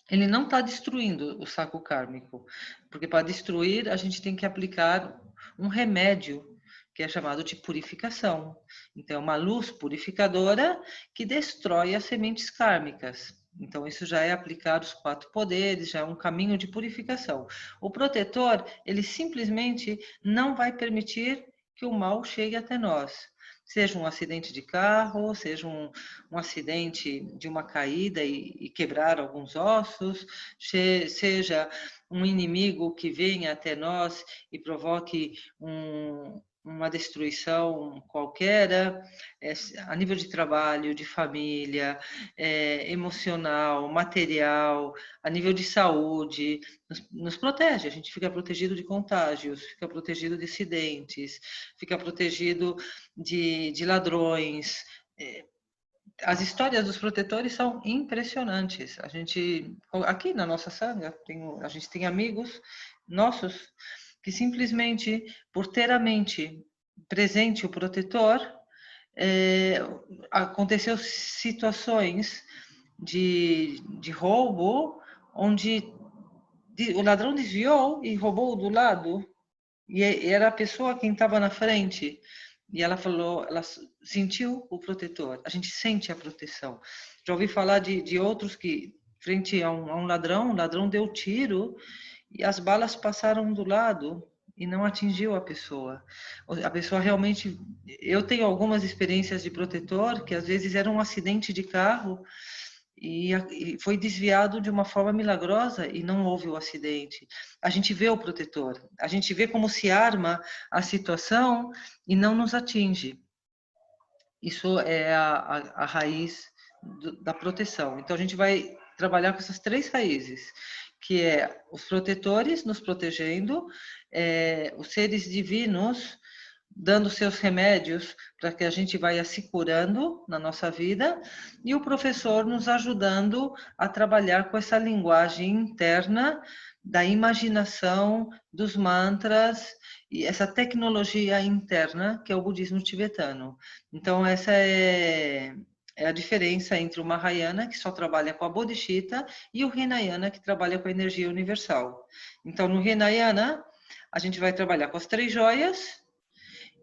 Ele não está destruindo o saco kármico, porque para destruir a gente tem que aplicar um remédio que é chamado de purificação. Então, é uma luz purificadora que destrói as sementes kármicas. Então, isso já é aplicar os 4 poderes, já é um caminho de purificação. O protetor, ele simplesmente não vai permitir que o mal chegue até nós. Seja um acidente de carro, seja um acidente de uma caída e quebrar alguns ossos, seja um inimigo que venha até nós e provoque uma destruição qualquer, a nível de trabalho, de família, emocional, material, a nível de saúde, nos protege, a gente fica protegido de contágios, fica protegido de acidentes, fica protegido de ladrões. As histórias dos protetores são impressionantes. A gente, aqui na nossa sanga, a gente tem amigos nossos que simplesmente, por ter a mente presente o protetor, aconteceu situações de roubo, onde o ladrão desviou e roubou do lado, e era a pessoa quem estava na frente. E ela falou, ela sentiu o protetor. A gente sente a proteção. Já ouvi falar de outros que, frente a um ladrão, o ladrão deu tiro e as balas passaram do lado e não atingiu a pessoa. A pessoa realmente... Eu tenho algumas experiências de protetor que às vezes era um acidente de carro e foi desviado de uma forma milagrosa e não houve o acidente. A gente vê o protetor, a gente vê como se arma a situação e não nos atinge. Isso é a raiz da proteção. Então, a gente vai trabalhar com essas 3 raízes, que é os protetores nos protegendo, os seres divinos dando seus remédios para que a gente vá se curando na nossa vida, e o professor nos ajudando a trabalhar com essa linguagem interna da imaginação, dos mantras e essa tecnologia interna que é o budismo tibetano. Então essa é a diferença entre o Mahayana, que só trabalha com a Bodhicitta, e o Hinayana, que trabalha com a energia universal. Então no Hinayana a gente vai trabalhar com as 3 joias,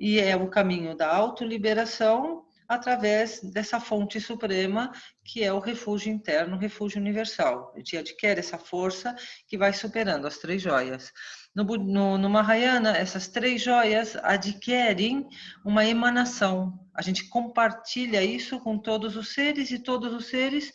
e é o caminho da autoliberação através dessa fonte suprema, que é o refúgio interno, o refúgio universal. A gente adquire essa força que vai superando as 3 joias. No Mahayana, essas 3 joias adquirem uma emanação. A gente compartilha isso com todos os seres, e todos os seres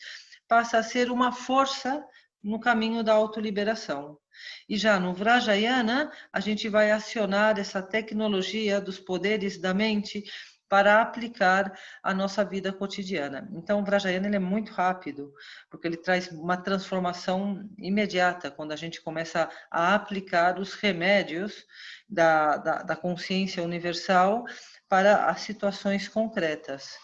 passam a ser uma força no caminho da autoliberação. E já no Vrajayana, a gente vai acionar essa tecnologia dos poderes da mente para aplicar a nossa vida cotidiana. Então, o Vrajayana ele é muito rápido, porque ele traz uma transformação imediata, quando a gente começa a aplicar os remédios da consciência universal para as situações concretas,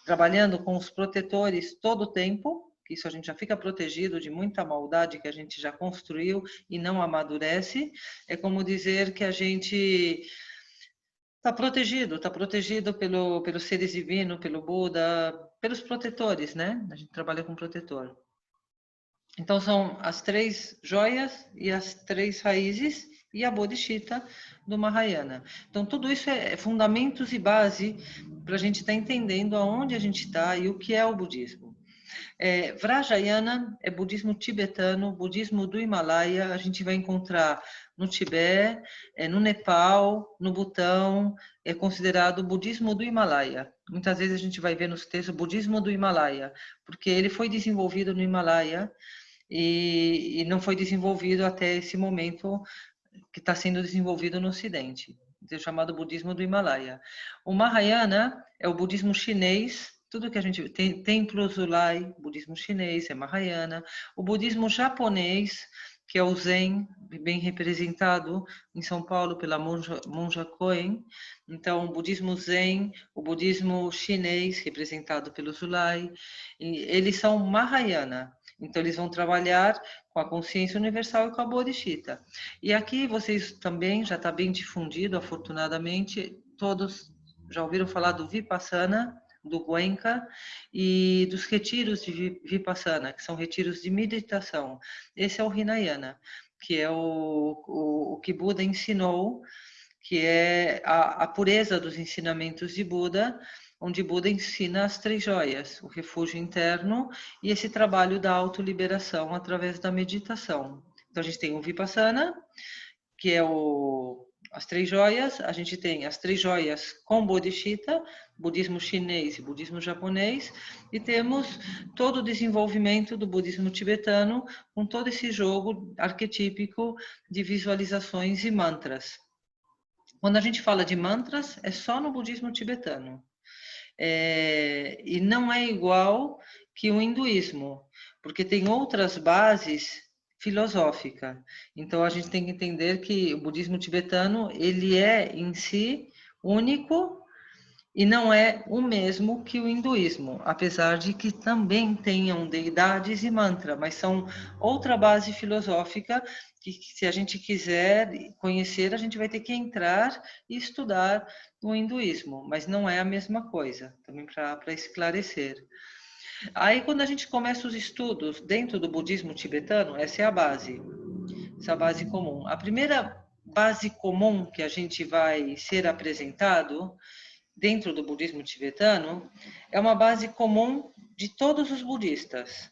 trabalhando com os protetores todo o tempo, que isso a gente já fica protegido de muita maldade que a gente já construiu e não amadurece. É como dizer que a gente está protegido pelos seres divinos, pelo Buda, pelos protetores, né? A gente trabalha com protetor. Então são as 3 joias e as 3 raízes e a Bodhicitta do Mahayana. Então tudo isso é fundamentos e base para a gente estar entendendo aonde a gente está e o que é o budismo. Vrajayana é budismo tibetano, budismo do Himalaia. A gente vai encontrar no Tibete, no Nepal, no Butão. É considerado budismo do Himalaia. Muitas vezes a gente vai ver nos textos budismo do Himalaia, porque ele foi desenvolvido no Himalaia e não foi desenvolvido até esse momento que está sendo desenvolvido no Ocidente. É chamado budismo do Himalaia. O Mahayana é o budismo chinês. Tudo que a gente tem, Templo Zulai, budismo chinês, é Mahayana. O budismo japonês, que é o Zen, bem representado em São Paulo pela monja Koen. Então, o budismo Zen, o budismo chinês, representado pelo Zulai, eles são Mahayana. Então, eles vão trabalhar com a consciência universal e com a Bodhicitta. E aqui vocês também, já está bem difundido, afortunadamente, todos já ouviram falar do Vipassana, do Goenka e dos retiros de Vipassana, que são retiros de meditação. Esse é o Hinayana, que é o que Buda ensinou, que é a pureza dos ensinamentos de Buda, onde Buda ensina as 3 joias, o refúgio interno e esse trabalho da autoliberação através da meditação. Então a gente tem o Vipassana, que é as 3 joias. A gente tem as 3 joias com Bodhicitta, budismo chinês e budismo japonês, e temos todo o desenvolvimento do budismo tibetano com todo esse jogo arquetípico de visualizações e mantras. Quando a gente fala de mantras, é só no budismo tibetano. E não é igual que o hinduísmo, porque tem outras bases filosóficas. Então a gente tem que entender que o budismo tibetano ele é em si único e não é o mesmo que o hinduísmo, apesar de que também tenham deidades e mantra, mas são outra base filosófica que se a gente quiser conhecer, a gente vai ter que entrar e estudar o hinduísmo, mas não é a mesma coisa, também para esclarecer. Aí quando a gente começa os estudos dentro do budismo tibetano, essa é a base, essa base comum. A primeira base comum que a gente vai ser apresentado dentro do budismo tibetano é uma base comum de todos os budistas,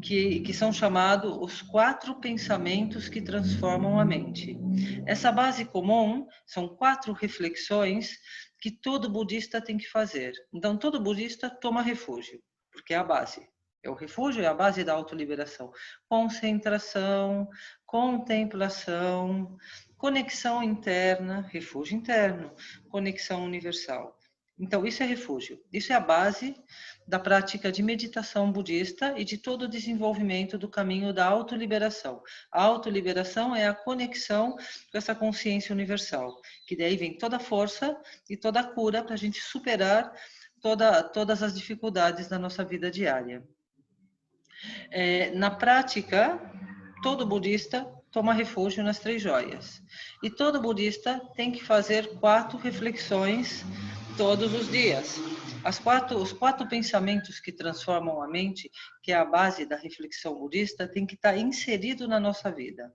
que são chamados os 4 pensamentos que transformam a mente. Essa base comum são 4 reflexões que todo budista tem que fazer. Então, todo budista toma refúgio, porque é a base. É o refúgio, é a base da autoliberação. Concentração, contemplação, conexão interna, refúgio interno, conexão universal. Então, isso é refúgio. Isso é a base da prática de meditação budista e de todo o desenvolvimento do caminho da autoliberação. A autoliberação é a conexão com essa consciência universal, que daí vem toda a força e toda a cura para a gente superar todas as dificuldades da nossa vida diária. Na prática, todo budista toma refúgio nas 3 joias. E todo budista tem que fazer 4 reflexões todos os dias. Os 4 pensamentos que transformam a mente, que é a base da reflexão budista, tem que estar inserido na nossa vida.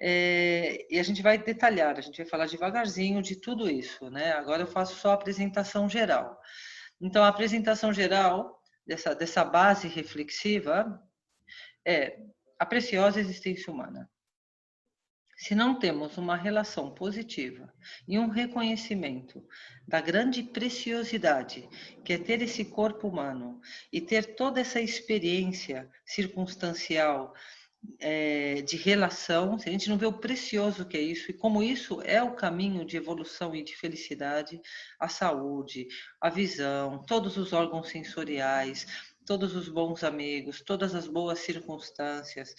E a gente vai detalhar, a gente vai falar devagarzinho de tudo isso, né? Agora eu faço só a apresentação geral. Então, a apresentação geral dessa base reflexiva é a preciosa existência humana. Se não temos uma relação positiva e um reconhecimento da grande preciosidade que é ter esse corpo humano e ter toda essa experiência circunstancial de relação, se a gente não vê o precioso que é isso e como isso é o caminho de evolução e de felicidade, a saúde, a visão, todos os órgãos sensoriais, todos os bons amigos, todas as boas circunstâncias,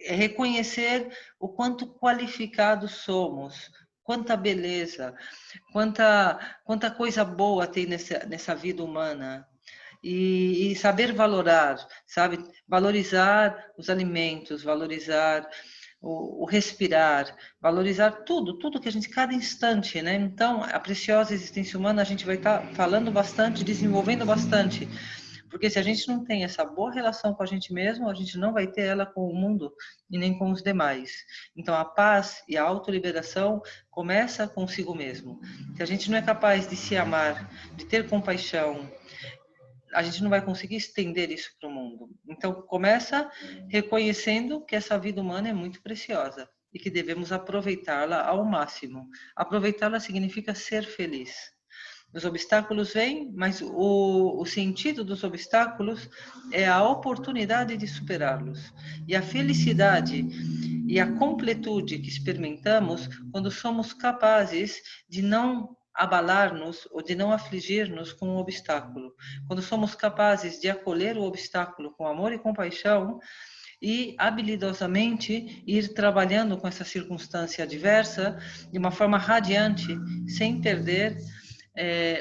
reconhecer o quanto qualificados somos, quanta beleza, quanta coisa boa tem nessa vida humana. E saber valorar, sabe? Valorizar os alimentos, valorizar o respirar, valorizar tudo que a gente, cada instante, né? Então, a preciosa existência humana a gente vai estar falando bastante, desenvolvendo bastante, porque se a gente não tem essa boa relação com a gente mesmo, a gente não vai ter ela com o mundo e nem com os demais. Então, a paz e a autoliberação começa consigo mesmo. Se a gente não é capaz de se amar, de ter compaixão, a gente não vai conseguir estender isso para o mundo. Então, começa reconhecendo que essa vida humana é muito preciosa e que devemos aproveitá-la ao máximo. Aproveitá-la significa ser feliz. Os obstáculos vêm, mas o sentido dos obstáculos é a oportunidade de superá-los. E a felicidade e a completude que experimentamos quando somos capazes de não abalar-nos ou de não afligir-nos com o obstáculo. Quando somos capazes de acolher o obstáculo com amor e compaixão e habilidosamente ir trabalhando com essa circunstância adversa de uma forma radiante, sem perder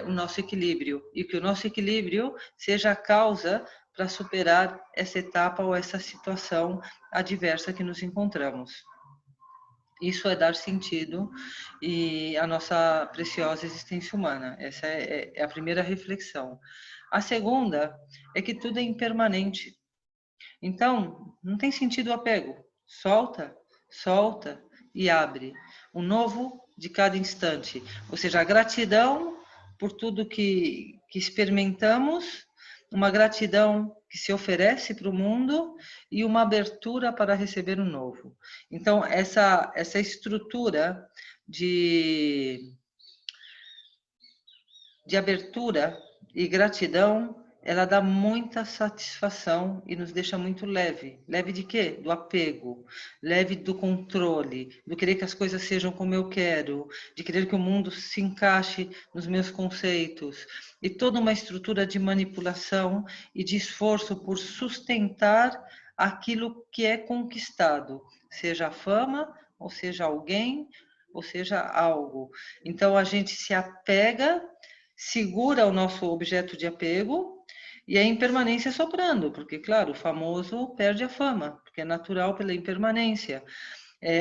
o nosso equilíbrio. E que o nosso equilíbrio seja a causa para superar essa etapa ou essa situação adversa que nos encontramos. Isso é dar sentido e a nossa preciosa existência humana. Essa é a primeira reflexão. A segunda é que tudo é impermanente. Então, não tem sentido o apego. Solta, solta e abre. O novo de cada instante. Ou seja, a gratidão por tudo que experimentamos, uma gratidão que se oferece para o mundo e uma abertura para receber o novo. Então, essa estrutura de abertura e gratidão, ela dá muita satisfação e nos deixa muito leve. Leve de quê? Do apego, leve do controle, do querer que as coisas sejam como eu quero, de querer que o mundo se encaixe nos meus conceitos. E toda uma estrutura de manipulação e de esforço por sustentar aquilo que é conquistado, seja a fama, ou seja alguém, ou seja algo. Então a gente se apega, segura o nosso objeto de apego e a impermanência soprando, porque, claro, o famoso perde a fama, porque é natural pela impermanência.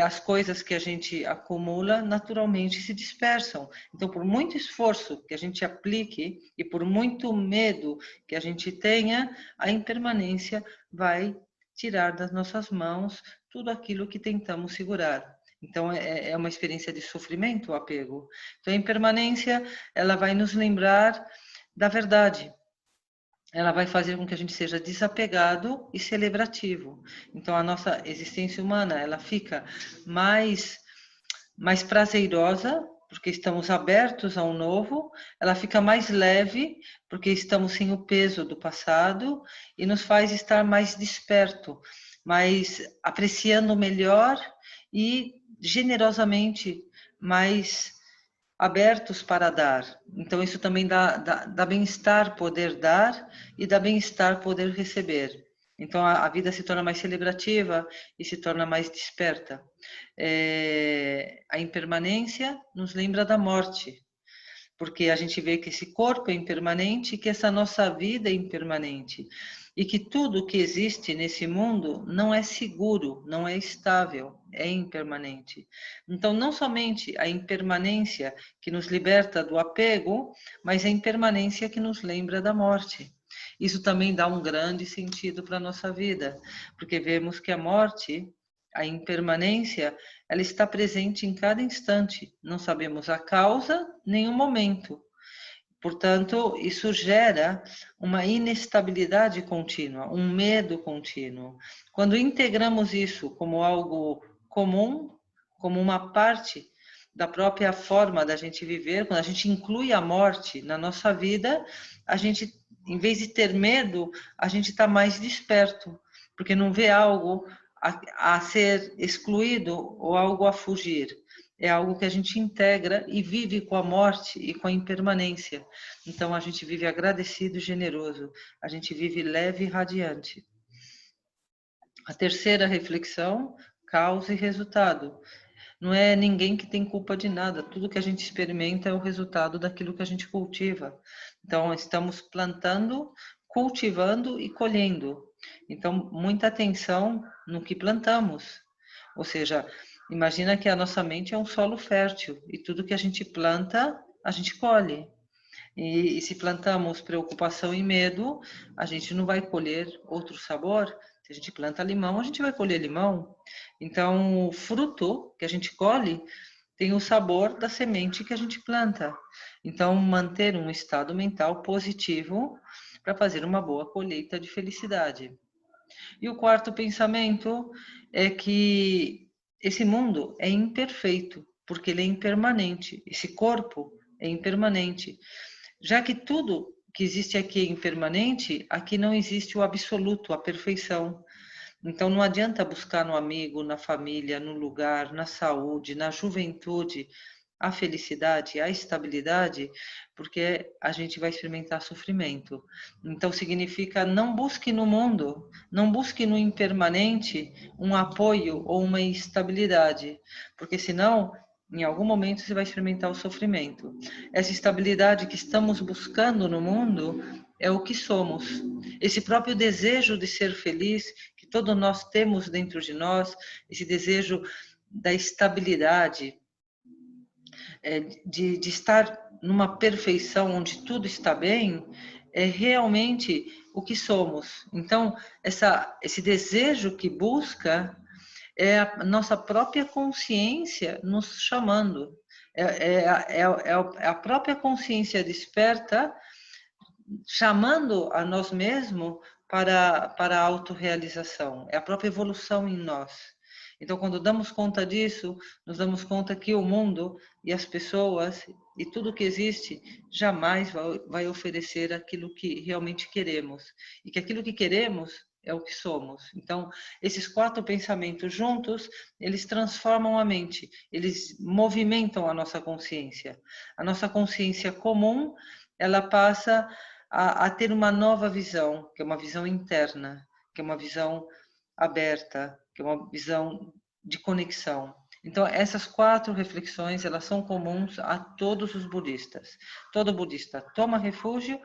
As coisas que a gente acumula naturalmente se dispersam. Então, por muito esforço que a gente aplique e por muito medo que a gente tenha, a impermanência vai tirar das nossas mãos tudo aquilo que tentamos segurar. Então, é uma experiência de sofrimento o apego. Então, a impermanência, ela vai nos lembrar da verdade. Ela vai fazer com que a gente seja desapegado e celebrativo. Então, a nossa existência humana, ela fica mais prazerosa, porque estamos abertos ao novo, ela fica mais leve, porque estamos sem o peso do passado, e nos faz estar mais desperto, mais apreciando melhor e generosamente mais abertos para dar. Então, isso também dá bem-estar poder dar e dá bem-estar poder receber. Então, a vida se torna mais celebrativa e se torna mais desperta. A impermanência nos lembra da morte, porque a gente vê que esse corpo é impermanente e que essa nossa vida é impermanente. E que tudo que existe nesse mundo não é seguro, não é estável, é impermanente. Então, não somente a impermanência que nos liberta do apego, mas a impermanência que nos lembra da morte. Isso também dá um grande sentido para a nossa vida, porque vemos que a morte, a impermanência, ela está presente em cada instante. Não sabemos a causa nem o momento. Portanto, isso gera uma inestabilidade contínua, um medo contínuo. Quando integramos isso como algo comum, como uma parte da própria forma da gente viver, quando a gente inclui a morte na nossa vida, a gente, em vez de ter medo, a gente está mais desperto, porque não vê algo a ser excluído ou algo a fugir. É algo que a gente integra e vive com a morte e com a impermanência. Então, a gente vive agradecido e generoso. A gente vive leve e radiante. A terceira reflexão, causa e resultado. Não é ninguém que tem culpa de nada. Tudo que a gente experimenta é o resultado daquilo que a gente cultiva. Então, estamos plantando, cultivando e colhendo. Então, muita atenção no que plantamos. Ou seja, imagina que a nossa mente é um solo fértil e tudo que a gente planta, a gente colhe. E se plantamos preocupação e medo, a gente não vai colher outro sabor. Se a gente planta limão, a gente vai colher limão. Então, o fruto que a gente colhe tem o sabor da semente que a gente planta. Então, manter um estado mental positivo para fazer uma boa colheita de felicidade. E o quarto pensamento é que esse mundo é imperfeito, porque ele é impermanente. Esse corpo é impermanente. Já que tudo que existe aqui é impermanente, aqui não existe o absoluto, a perfeição. Então não adianta buscar no amigo, na família, no lugar, na saúde, na juventude, a felicidade, a estabilidade, porque a gente vai experimentar sofrimento. Então significa não busque no mundo, não busque no impermanente um apoio ou uma estabilidade, porque senão em algum momento você vai experimentar o sofrimento. Essa estabilidade que estamos buscando no mundo é o que somos. Esse próprio desejo de ser feliz que todos nós temos dentro de nós, esse desejo da estabilidade, de estar numa perfeição onde tudo está bem, é realmente o que somos. Então, esse desejo que busca é a nossa própria consciência nos chamando. É a própria consciência desperta chamando a nós mesmos para a autorrealização. É a própria evolução em nós. Então, quando damos conta disso, nos damos conta que o mundo e as pessoas e tudo que existe jamais vai oferecer aquilo que realmente queremos. E que aquilo que queremos é o que somos. Então, esses quatro pensamentos juntos, eles transformam a mente, eles movimentam a nossa consciência. A nossa consciência comum, ela passa a ter uma nova visão, que é uma visão interna, que é uma visão aberta, que é uma visão de conexão. Então, essas quatro reflexões, elas são comuns a todos os budistas. Todo budista toma refúgio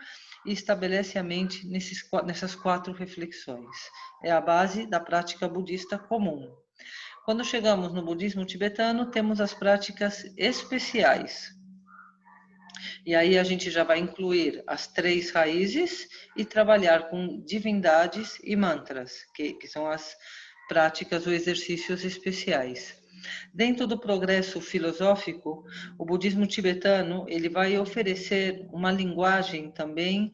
e estabelece a mente nessas quatro reflexões. É a base da prática budista comum. Quando chegamos no budismo tibetano, temos as práticas especiais. E aí a gente já vai incluir as 3 raízes e trabalhar com divindades e mantras, que são as práticas ou exercícios especiais. Dentro do progresso filosófico, o budismo tibetano ele vai oferecer uma linguagem também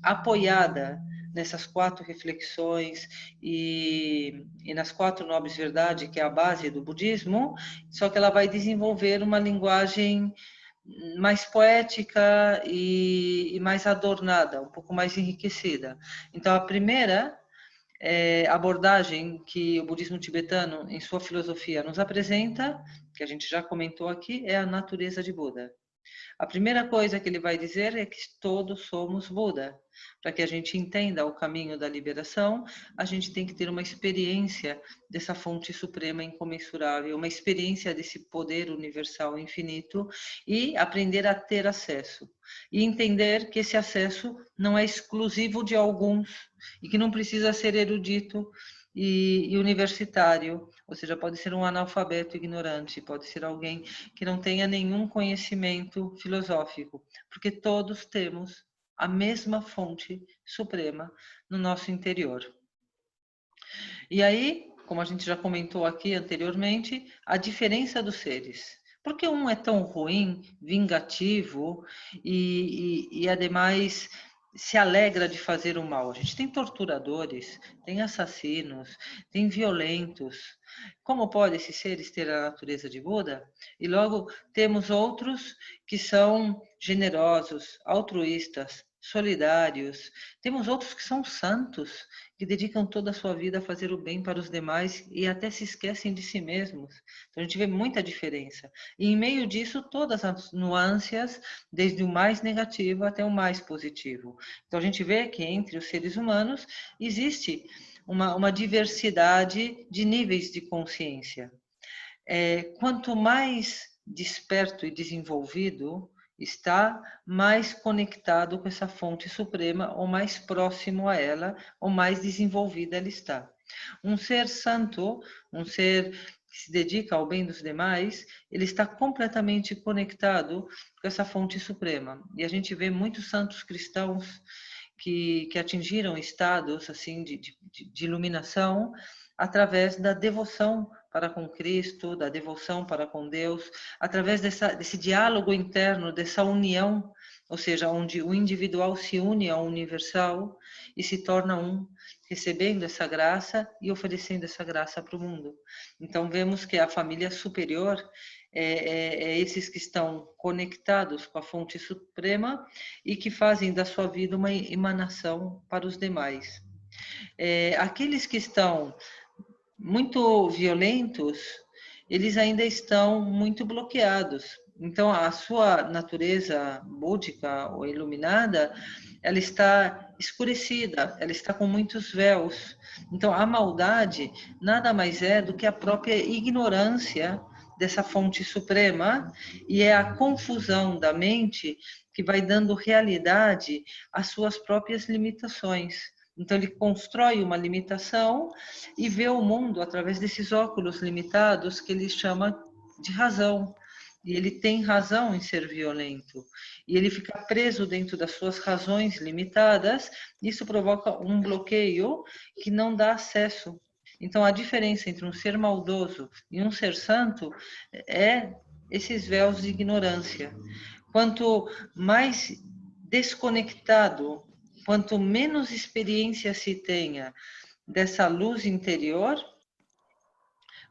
apoiada nessas 4 reflexões e nas 4 nobres verdades, que é a base do budismo, só que ela vai desenvolver uma linguagem mais poética e mais adornada, um pouco mais enriquecida. Então, a primeira abordagem que o budismo tibetano, em sua filosofia, nos apresenta, que a gente já comentou aqui, é a natureza de Buda. A primeira coisa que ele vai dizer é que todos somos Buda. Para que a gente entenda o caminho da liberação, a gente tem que ter uma experiência dessa fonte suprema incomensurável, uma experiência desse poder universal infinito e aprender a ter acesso. E entender que esse acesso não é exclusivo de alguns e que não precisa ser erudito e universitário, ou seja, pode ser um analfabeto ignorante, pode ser alguém que não tenha nenhum conhecimento filosófico, porque todos temos a mesma fonte suprema no nosso interior. E aí, como a gente já comentou aqui anteriormente, a diferença dos seres. Por que um é tão ruim, vingativo e ademais se alegra de fazer o mal? A gente tem torturadores, tem assassinos, tem violentos. Como podem esses seres ter a natureza de Buda? E logo temos outros que são generosos, altruístas, solidários. Temos outros que são santos, que dedicam toda a sua vida a fazer o bem para os demais e até se esquecem de si mesmos. Então a gente vê muita diferença. E em meio disso, todas as nuances, desde o mais negativo até o mais positivo. Então a gente vê que entre os seres humanos existe uma diversidade de níveis de consciência. Quanto mais desperto e desenvolvido está, mais conectado com essa fonte suprema, ou mais próximo a ela, ou mais desenvolvida ela está. Um ser santo, um ser que se dedica ao bem dos demais, ele está completamente conectado com essa fonte suprema. E a gente vê muitos santos cristãos que atingiram estados assim de iluminação através da devoção para com Cristo, da devoção para com Deus, através desse diálogo interno, dessa união, ou seja, onde o individual se une ao universal e se torna um, recebendo essa graça e oferecendo essa graça para o mundo. Então vemos que a família superior é esses que estão conectados com a fonte suprema e que fazem da sua vida uma emanação para os demais. Aqueles que estão muito violentos, eles ainda estão muito bloqueados. Então, a sua natureza búdica ou iluminada, ela está escurecida, ela está com muitos véus. Então, a maldade nada mais é do que a própria ignorância dessa fonte suprema e é a confusão da mente que vai dando realidade às suas próprias limitações. Então, ele constrói uma limitação e vê o mundo através desses óculos limitados que ele chama de razão. E ele tem razão em ser violento. E ele fica preso dentro das suas razões limitadas. Isso provoca um bloqueio que não dá acesso. Então, a diferença entre um ser maldoso e um ser santo é esses véus de ignorância. Quanto mais desconectado, quanto menos experiência se tenha dessa luz interior,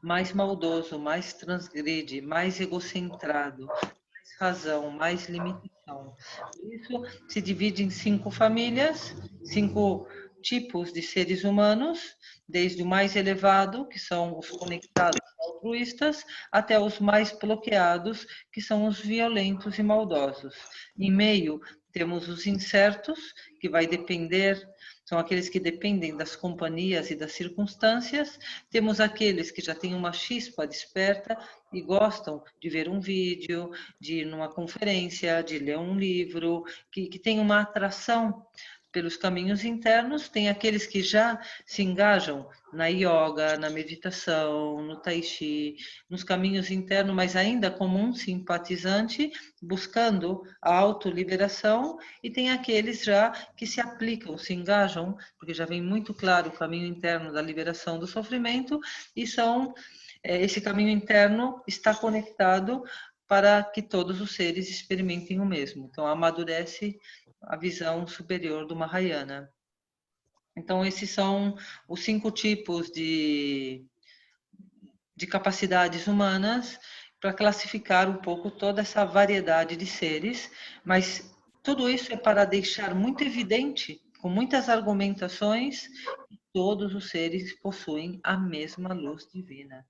mais maldoso, mais transgride, mais egocentrado, mais razão, mais limitação. Por isso, se divide em 5 famílias, 5 tipos de seres humanos, desde o mais elevado, que são os conectados altruístas, até os mais bloqueados, que são os violentos e maldosos. Em meio, temos os incertos, que vai depender, são aqueles que dependem das companhias e das circunstâncias. Temos aqueles que já têm uma chispa desperta e gostam de ver um vídeo, de ir numa conferência, de ler um livro, que tem uma atração pelos caminhos internos. Tem aqueles que já se engajam na yoga, na meditação, no tai chi, nos caminhos internos, mas ainda como um simpatizante, buscando a autoliberação. E tem aqueles já que se aplicam, se engajam, porque já vem muito claro o caminho interno da liberação do sofrimento, e esse caminho interno está conectado para que todos os seres experimentem o mesmo. Então, amadurece a visão superior do Mahayana. Então, esses são os 5 tipos de capacidades humanas para classificar um pouco toda essa variedade de seres, mas tudo isso é para deixar muito evidente, com muitas argumentações, todos os seres possuem a mesma luz divina,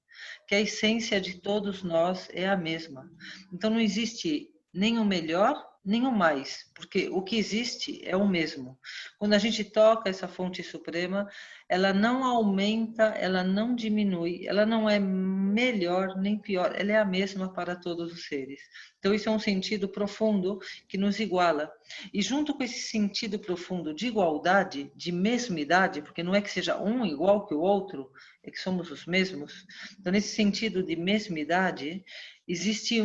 que a essência de todos nós é a mesma. Então não existe nem o melhor, nem o mais, porque o que existe é o mesmo. Quando a gente toca essa fonte suprema, ela não aumenta, ela não diminui, ela não é melhor nem pior, ela é a mesma para todos os seres. Então isso é um sentido profundo que nos iguala. E junto com esse sentido profundo de igualdade, de mesmidade, porque não é que seja um igual que o outro, é que somos os mesmos. Então nesse sentido de mesmidade, existe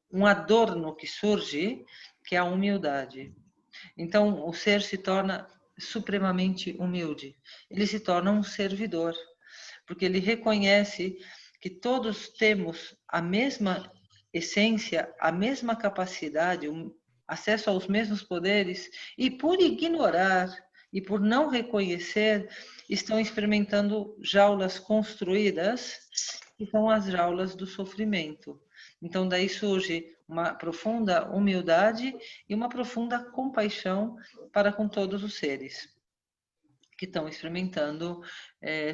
um adorno que surge, que é a humildade. Então, o ser se torna supremamente humilde. Ele se torna um servidor, porque ele reconhece que todos temos a mesma essência, a mesma capacidade, acesso aos mesmos poderes, e por ignorar e por não reconhecer, estão experimentando jaulas construídas, que são as jaulas do sofrimento. Então, daí surge uma profunda humildade e uma profunda compaixão para com todos os seres que estão experimentando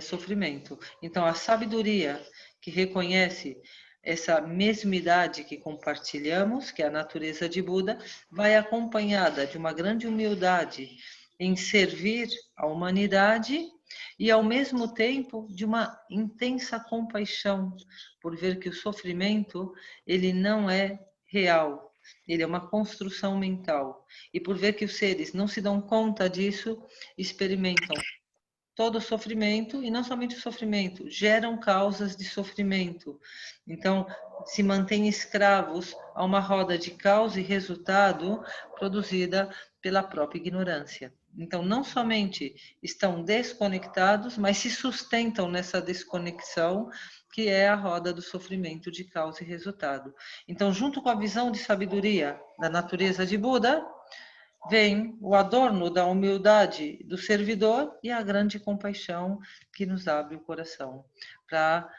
sofrimento. Então, a sabedoria que reconhece essa mesmidade que compartilhamos, que é a natureza de Buda, vai acompanhada de uma grande humildade em servir a humanidade e, ao mesmo tempo, de uma intensa compaixão por ver que o sofrimento ele não é real, ele é uma construção mental. E por ver que os seres não se dão conta disso, experimentam todo o sofrimento, e não somente o sofrimento, geram causas de sofrimento. Então, se mantêm escravos a uma roda de causa e resultado produzida pela própria ignorância. Então, não somente estão desconectados, mas se sustentam nessa desconexão, que é a roda do sofrimento de causa e resultado. Então, junto com a visão de sabedoria da natureza de Buda, vem o adorno da humildade do servidor e a grande compaixão que nos abre o coração para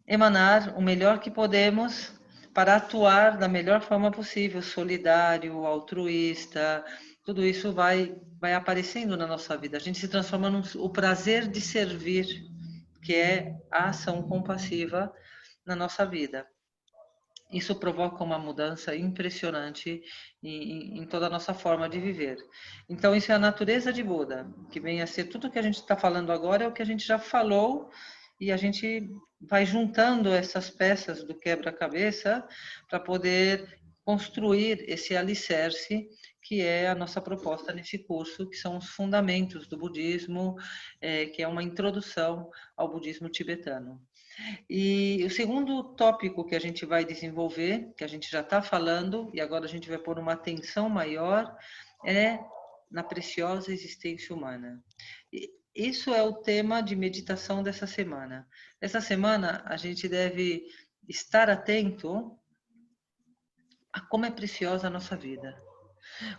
emanar o melhor que podemos para atuar da melhor forma possível, solidário, altruísta. Tudo isso vai aparecendo na nossa vida. A gente se transforma no prazer de servir, que é a ação compassiva na nossa vida. Isso provoca uma mudança impressionante em toda a nossa forma de viver. Então, isso é a natureza de Buda, que vem a ser tudo o que a gente está falando agora, é o que a gente já falou, e a gente vai juntando essas peças do quebra-cabeça para poder construir esse alicerce que é a nossa proposta nesse curso, que são os fundamentos do budismo, que é uma introdução ao budismo tibetano. E o segundo tópico que a gente vai desenvolver, que a gente já está falando, e agora a gente vai pôr uma atenção maior, é na preciosa existência humana. E isso é o tema de meditação dessa semana. Essa semana a gente deve estar atento a como é preciosa a nossa vida.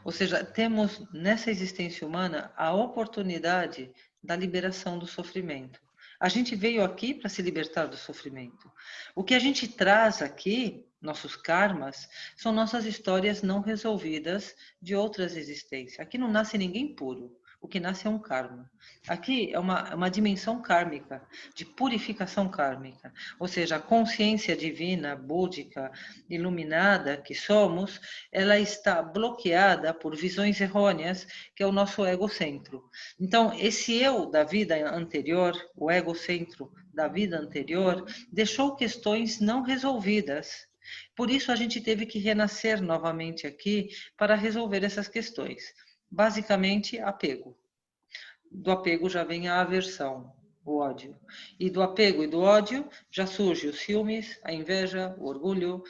Ou seja, temos nessa existência humana a oportunidade da liberação do sofrimento. A gente veio aqui para se libertar do sofrimento. O que a gente traz aqui, nossos karmas, são nossas histórias não resolvidas de outras existências. Aqui não nasce ninguém puro. O que nasce é um karma. Aqui é uma dimensão kármica, de purificação kármica. Ou seja, a consciência divina, búdica, iluminada que somos, ela está bloqueada por visões errôneas, que é o nosso egocentro. Então, esse eu da vida anterior, o egocentro da vida anterior, deixou questões não resolvidas. Por isso, a gente teve que renascer novamente aqui para resolver essas questões. Basicamente, apego. Do apego já vem a aversão, o ódio. E do apego e do ódio já surge os ciúmes, a inveja, o orgulho.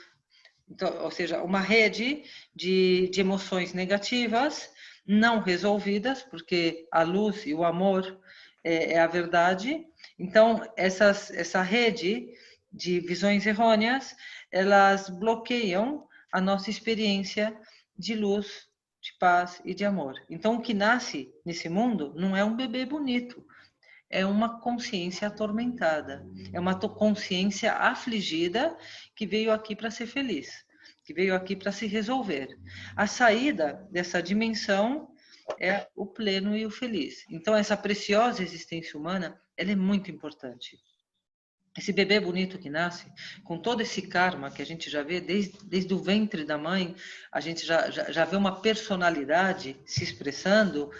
Então, ou seja, uma rede de emoções negativas não resolvidas, porque a luz e o amor é a verdade. Então, essa rede de visões errôneas, elas bloqueiam a nossa experiência de luz, de paz e de amor. Então, o que nasce nesse mundo não é um bebê bonito, é uma consciência atormentada, é uma consciência afligida que veio aqui para ser feliz, que veio aqui para se resolver. A saída dessa dimensão é o pleno e o feliz. Então, essa preciosa existência humana, ela é muito importante. Esse bebê bonito que nasce, com todo esse karma que a gente já vê desde o ventre da mãe, a gente já vê uma personalidade se expressando,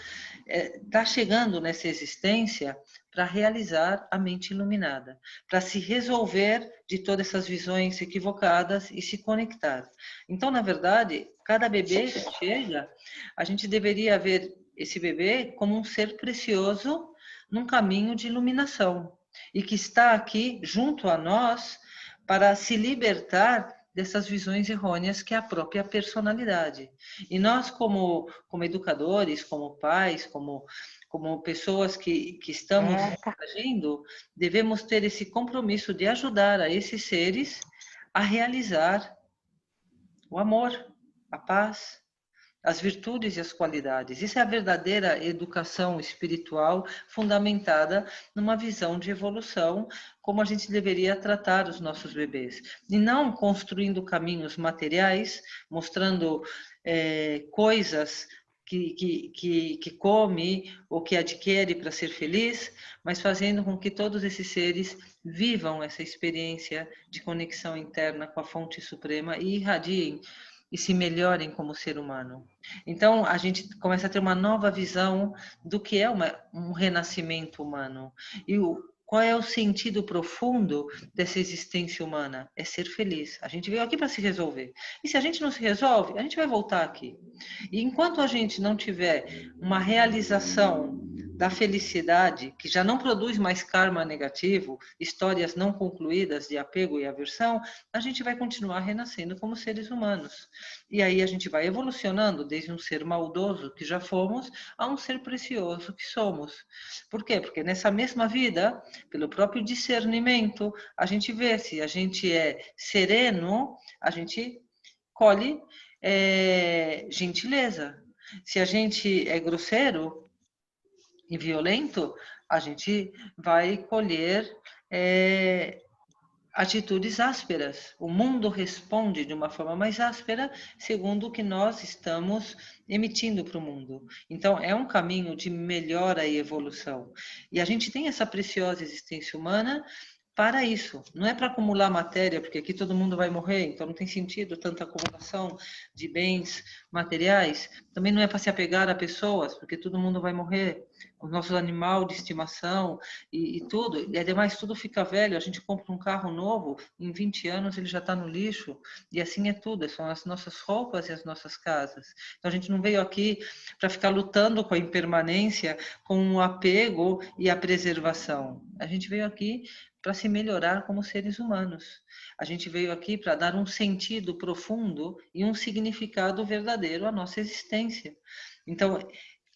está chegando nessa existência para realizar a mente iluminada, para se resolver de todas essas visões equivocadas e se conectar. Então, na verdade, cada bebê que chega, a gente deveria ver esse bebê como um ser precioso num caminho de iluminação e que está aqui junto a nós para se libertar dessas visões errôneas que é a própria personalidade. E nós, como educadores, como pais, como pessoas que estamos agindo, devemos ter esse compromisso de ajudar a esses seres a realizar o amor, a paz, as virtudes e as qualidades. Isso é a verdadeira educação espiritual fundamentada numa visão de evolução, como a gente deveria tratar os nossos bebês. E não construindo caminhos materiais, mostrando coisas que come ou que adquire para ser feliz, mas fazendo com que todos esses seres vivam essa experiência de conexão interna com a fonte suprema e irradiem e se melhorem como ser humano. Então, a gente começa a ter uma nova visão do que é um renascimento humano. E qual é o sentido profundo dessa existência humana? É ser feliz. A gente veio aqui para se resolver. E se a gente não se resolve, a gente vai voltar aqui. E enquanto a gente não tiver uma realização da felicidade, que já não produz mais karma negativo, histórias não concluídas de apego e aversão, a gente vai continuar renascendo como seres humanos. E aí a gente vai evolucionando desde um ser maldoso que já fomos a um ser precioso que somos. Por quê? Porque nessa mesma vida, pelo próprio discernimento, a gente vê se a gente é sereno, a gente colhe gentileza. Se a gente é grosseiro e violento, a gente vai colher atitudes ásperas. O mundo responde de uma forma mais áspera, segundo o que nós estamos emitindo para o mundo. Então, é um caminho de melhora e evolução. E a gente tem essa preciosa existência humana para isso. Não é para acumular matéria, porque aqui todo mundo vai morrer, então não tem sentido tanta acumulação de bens materiais. Também não é para se apegar a pessoas, porque todo mundo vai morrer. O nosso animal de estimação e tudo. E ademais tudo fica velho, a gente compra um carro novo, em 20 anos ele já está no lixo. E assim é tudo, são as nossas roupas e as nossas casas. Então a gente não veio aqui para ficar lutando com a impermanência, com o apego e a preservação. A gente veio aqui para se melhorar como seres humanos. A gente veio aqui para dar um sentido profundo e um significado verdadeiro à nossa existência. Então,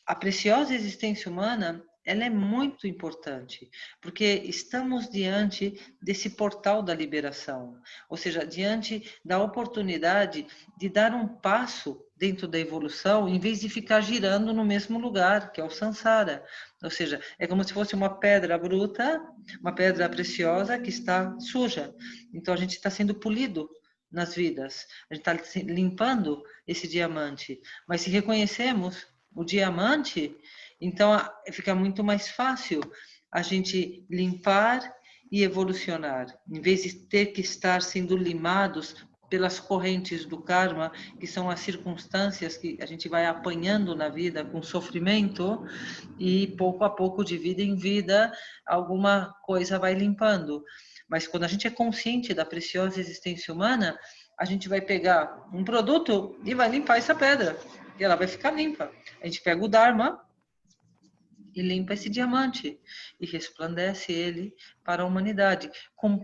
a preciosa existência humana, ela é muito importante, porque estamos diante desse portal da liberação, ou seja, diante da oportunidade de dar um passo dentro da evolução, em vez de ficar girando no mesmo lugar, que é o samsara. Ou seja, é como se fosse uma pedra bruta, uma pedra preciosa que está suja. Então, a gente está sendo polido nas vidas, a gente está limpando esse diamante. Mas se reconhecemos o diamante, então fica muito mais fácil a gente limpar e evolucionar, em vez de ter que estar sendo limados pelas correntes do karma, que são as circunstâncias que a gente vai apanhando na vida com sofrimento e pouco a pouco, de vida em vida, alguma coisa vai limpando. Mas quando a gente é consciente da preciosa existência humana, a gente vai pegar um produto e vai limpar essa pedra. E ela vai ficar limpa. A gente pega o Dharma e limpa esse diamante e resplandece ele para a humanidade.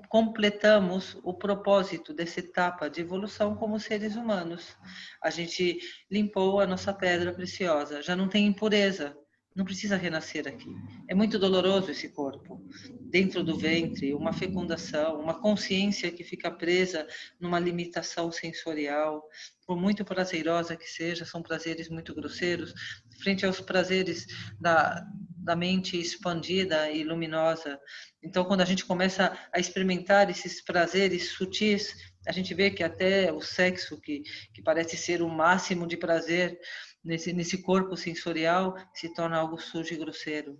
Completamos o propósito dessa etapa de evolução como seres humanos. A gente limpou a nossa pedra preciosa, já não tem impureza, não precisa renascer aqui. É muito doloroso esse corpo. Dentro do ventre, uma fecundação, uma consciência que fica presa numa limitação sensorial, por muito prazerosa que seja, são prazeres muito grosseiros, frente aos prazeres da mente expandida e luminosa. Então, quando a gente começa a experimentar esses prazeres sutis, a gente vê que até o sexo, que parece ser o máximo de prazer, nesse corpo sensorial, se torna algo sujo e grosseiro.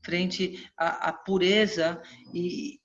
Frente à pureza e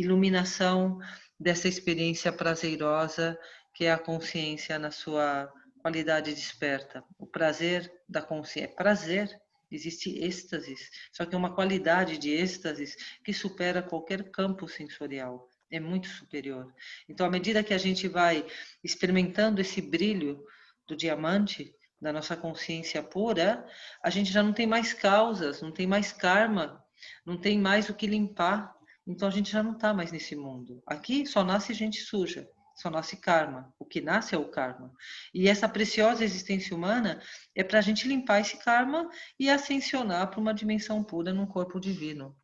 iluminação dessa experiência prazerosa que é a consciência na sua qualidade desperta. O prazer da consciência é prazer, existe êxtase, só que é uma qualidade de êxtase que supera qualquer campo sensorial, é muito superior. Então, à medida que a gente vai experimentando esse brilho do diamante, da nossa consciência pura, a gente já não tem mais causas, não tem mais karma, não tem mais o que limpar. Então a gente já não está mais nesse mundo. Aqui só nasce gente suja, só nasce karma. O que nasce é o karma. E essa preciosa existência humana é para a gente limpar esse karma e ascensionar para uma dimensão pura num corpo divino.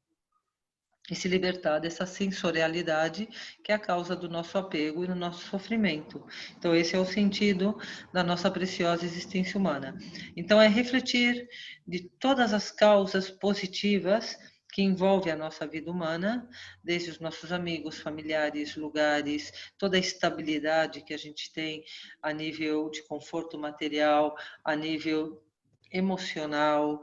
E se libertar dessa sensorialidade que é a causa do nosso apego e do nosso sofrimento. Então, esse é o sentido da nossa preciosa existência humana. Então, é refletir de todas as causas positivas que envolvem a nossa vida humana, desde os nossos amigos, familiares, lugares, toda a estabilidade que a gente tem a nível de conforto material, a nível emocional,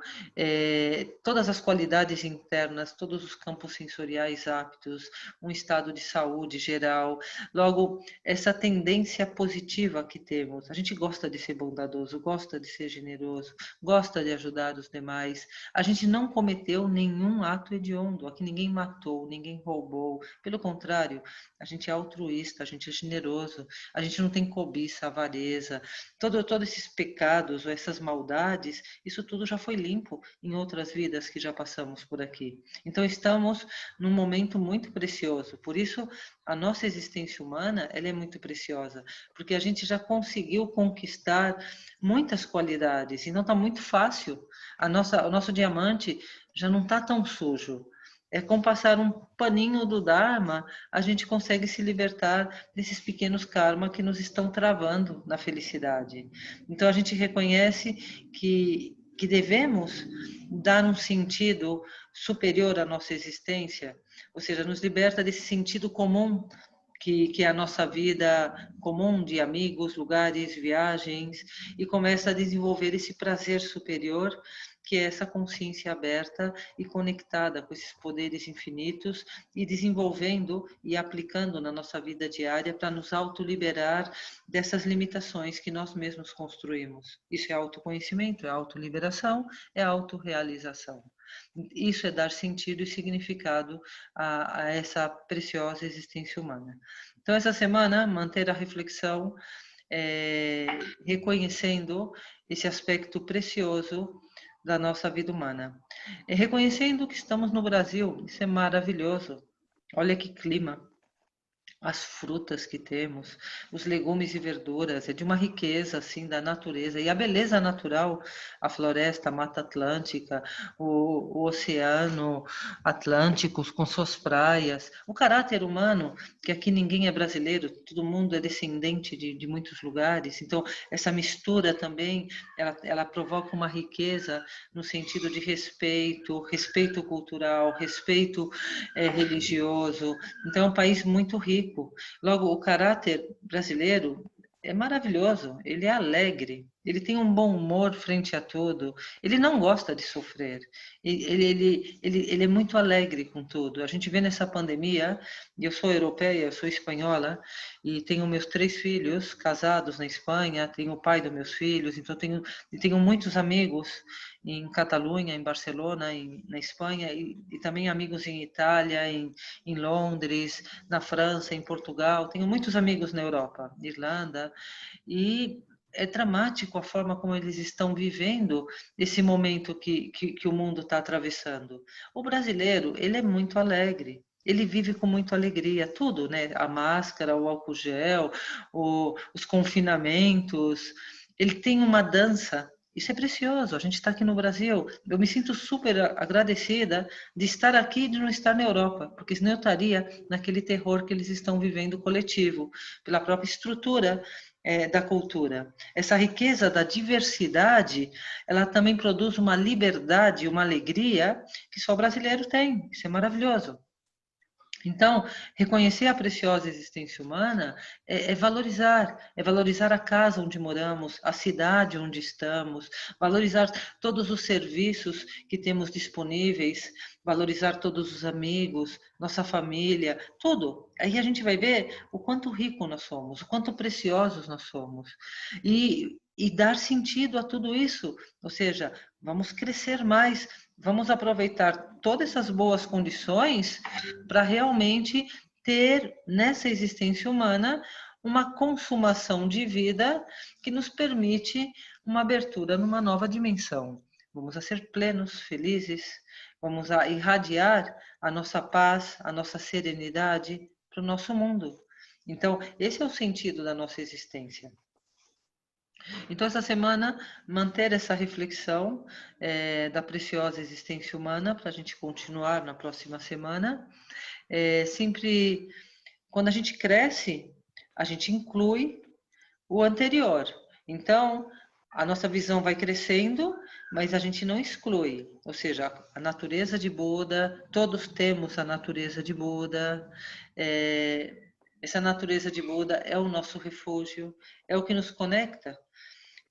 todas as qualidades internas, todos os campos sensoriais aptos, um estado de saúde geral. Logo, essa tendência positiva que temos. A gente gosta de ser bondadoso, gosta de ser generoso, gosta de ajudar os demais. A gente não cometeu nenhum ato hediondo, aqui ninguém matou, ninguém roubou. Pelo contrário, a gente é altruísta, a gente é generoso, a gente não tem cobiça, avareza. Todos esses pecados ou essas maldades, isso tudo já foi limpo em outras vidas que já passamos por aqui. Então estamos num momento muito precioso. Por isso a nossa existência humana, ela é muito preciosa, porque a gente já conseguiu conquistar muitas qualidades e não está muito fácil. O nosso diamante já não está tão sujo. É com passar um paninho do Dharma, a gente consegue se libertar desses pequenos karma que nos estão travando na felicidade. Então a gente reconhece que devemos dar um sentido superior à nossa existência, ou seja, nos liberta desse sentido comum que é a nossa vida comum de amigos, lugares, viagens, e começa a desenvolver esse prazer superior, que é essa consciência aberta e conectada com esses poderes infinitos e desenvolvendo e aplicando na nossa vida diária para nos autoliberar dessas limitações que nós mesmos construímos. Isso é autoconhecimento, é autoliberação, é autorrealização. Isso é dar sentido e significado a essa preciosa existência humana. Então, essa semana, manter a reflexão, reconhecendo esse aspecto precioso da nossa vida humana. Reconhecendo que estamos no Brasil, isso é maravilhoso. Olha que clima. As frutas que temos, os legumes e verduras, é de uma riqueza assim da natureza e a beleza natural, a floresta, a Mata Atlântica, o oceano Atlântico com suas praias, o caráter humano, que aqui ninguém é brasileiro, todo mundo é descendente de muitos lugares, então essa mistura também, ela provoca uma riqueza no sentido de respeito, respeito cultural, respeito religioso, então é um país muito rico. Logo, o caráter brasileiro é maravilhoso, ele é alegre, ele tem um bom humor frente a tudo, ele não gosta de sofrer, ele é muito alegre com tudo. A gente vê nessa pandemia, eu sou europeia, eu sou espanhola, e tenho meus 3 filhos casados na Espanha, tenho o pai dos meus filhos, então tenho muitos amigos em Catalunha, em Barcelona, na Espanha, e também amigos em Itália, em Londres, na França, em Portugal. Tenho muitos amigos na Europa, Irlanda, e é dramático a forma como eles estão vivendo esse momento que o mundo está atravessando. O brasileiro, ele é muito alegre. Ele vive com muita alegria, tudo, né? A máscara, o álcool gel, os confinamentos. Ele tem uma dança. Isso é precioso. A gente está aqui no Brasil. Eu me sinto super agradecida de estar aqui e de não estar na Europa, porque senão eu estaria naquele terror que eles estão vivendo coletivo, pela própria estrutura da cultura. Essa riqueza da diversidade, ela também produz uma liberdade, uma alegria que só o brasileiro tem. Isso é maravilhoso. Então, reconhecer a preciosa existência humana é valorizar a casa onde moramos, a cidade onde estamos, valorizar todos os serviços que temos disponíveis, valorizar todos os amigos, nossa família, tudo. Aí a gente vai ver o quanto rico nós somos, o quanto preciosos nós somos. E dar sentido a tudo isso, ou seja, vamos crescer mais, vamos aproveitar todas essas boas condições para realmente ter nessa existência humana uma consumação de vida que nos permite uma abertura numa nova dimensão. Vamos a ser plenos, felizes, vamos a irradiar a nossa paz, a nossa serenidade para o nosso mundo. Então, esse é o sentido da nossa existência. Então, essa semana, manter essa reflexão da preciosa existência humana, para a gente continuar na próxima semana. Sempre, quando a gente cresce, a gente inclui o anterior. Então, a nossa visão vai crescendo, mas a gente não exclui. Ou seja, a natureza de Buda, todos temos a natureza de Buda. Essa natureza de Buda é o nosso refúgio, é o que nos conecta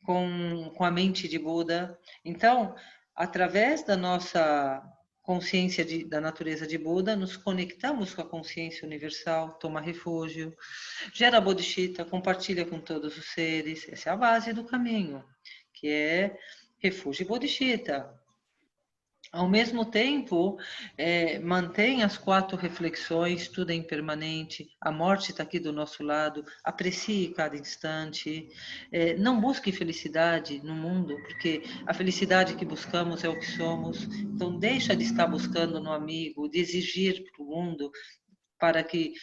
com a mente de Buda. Então, através da nossa consciência da natureza de Buda, nos conectamos com a consciência universal, toma refúgio, gera bodhicitta, compartilha com todos os seres. Essa é a base do caminho, que é refúgio e bodhicitta. Ao mesmo tempo, mantém as 4 reflexões, tudo é impermanente, a morte está aqui do nosso lado, aprecie cada instante, não busque felicidade no mundo, porque a felicidade que buscamos é o que somos, então deixa de estar buscando no amigo, de exigir para o mundo, para que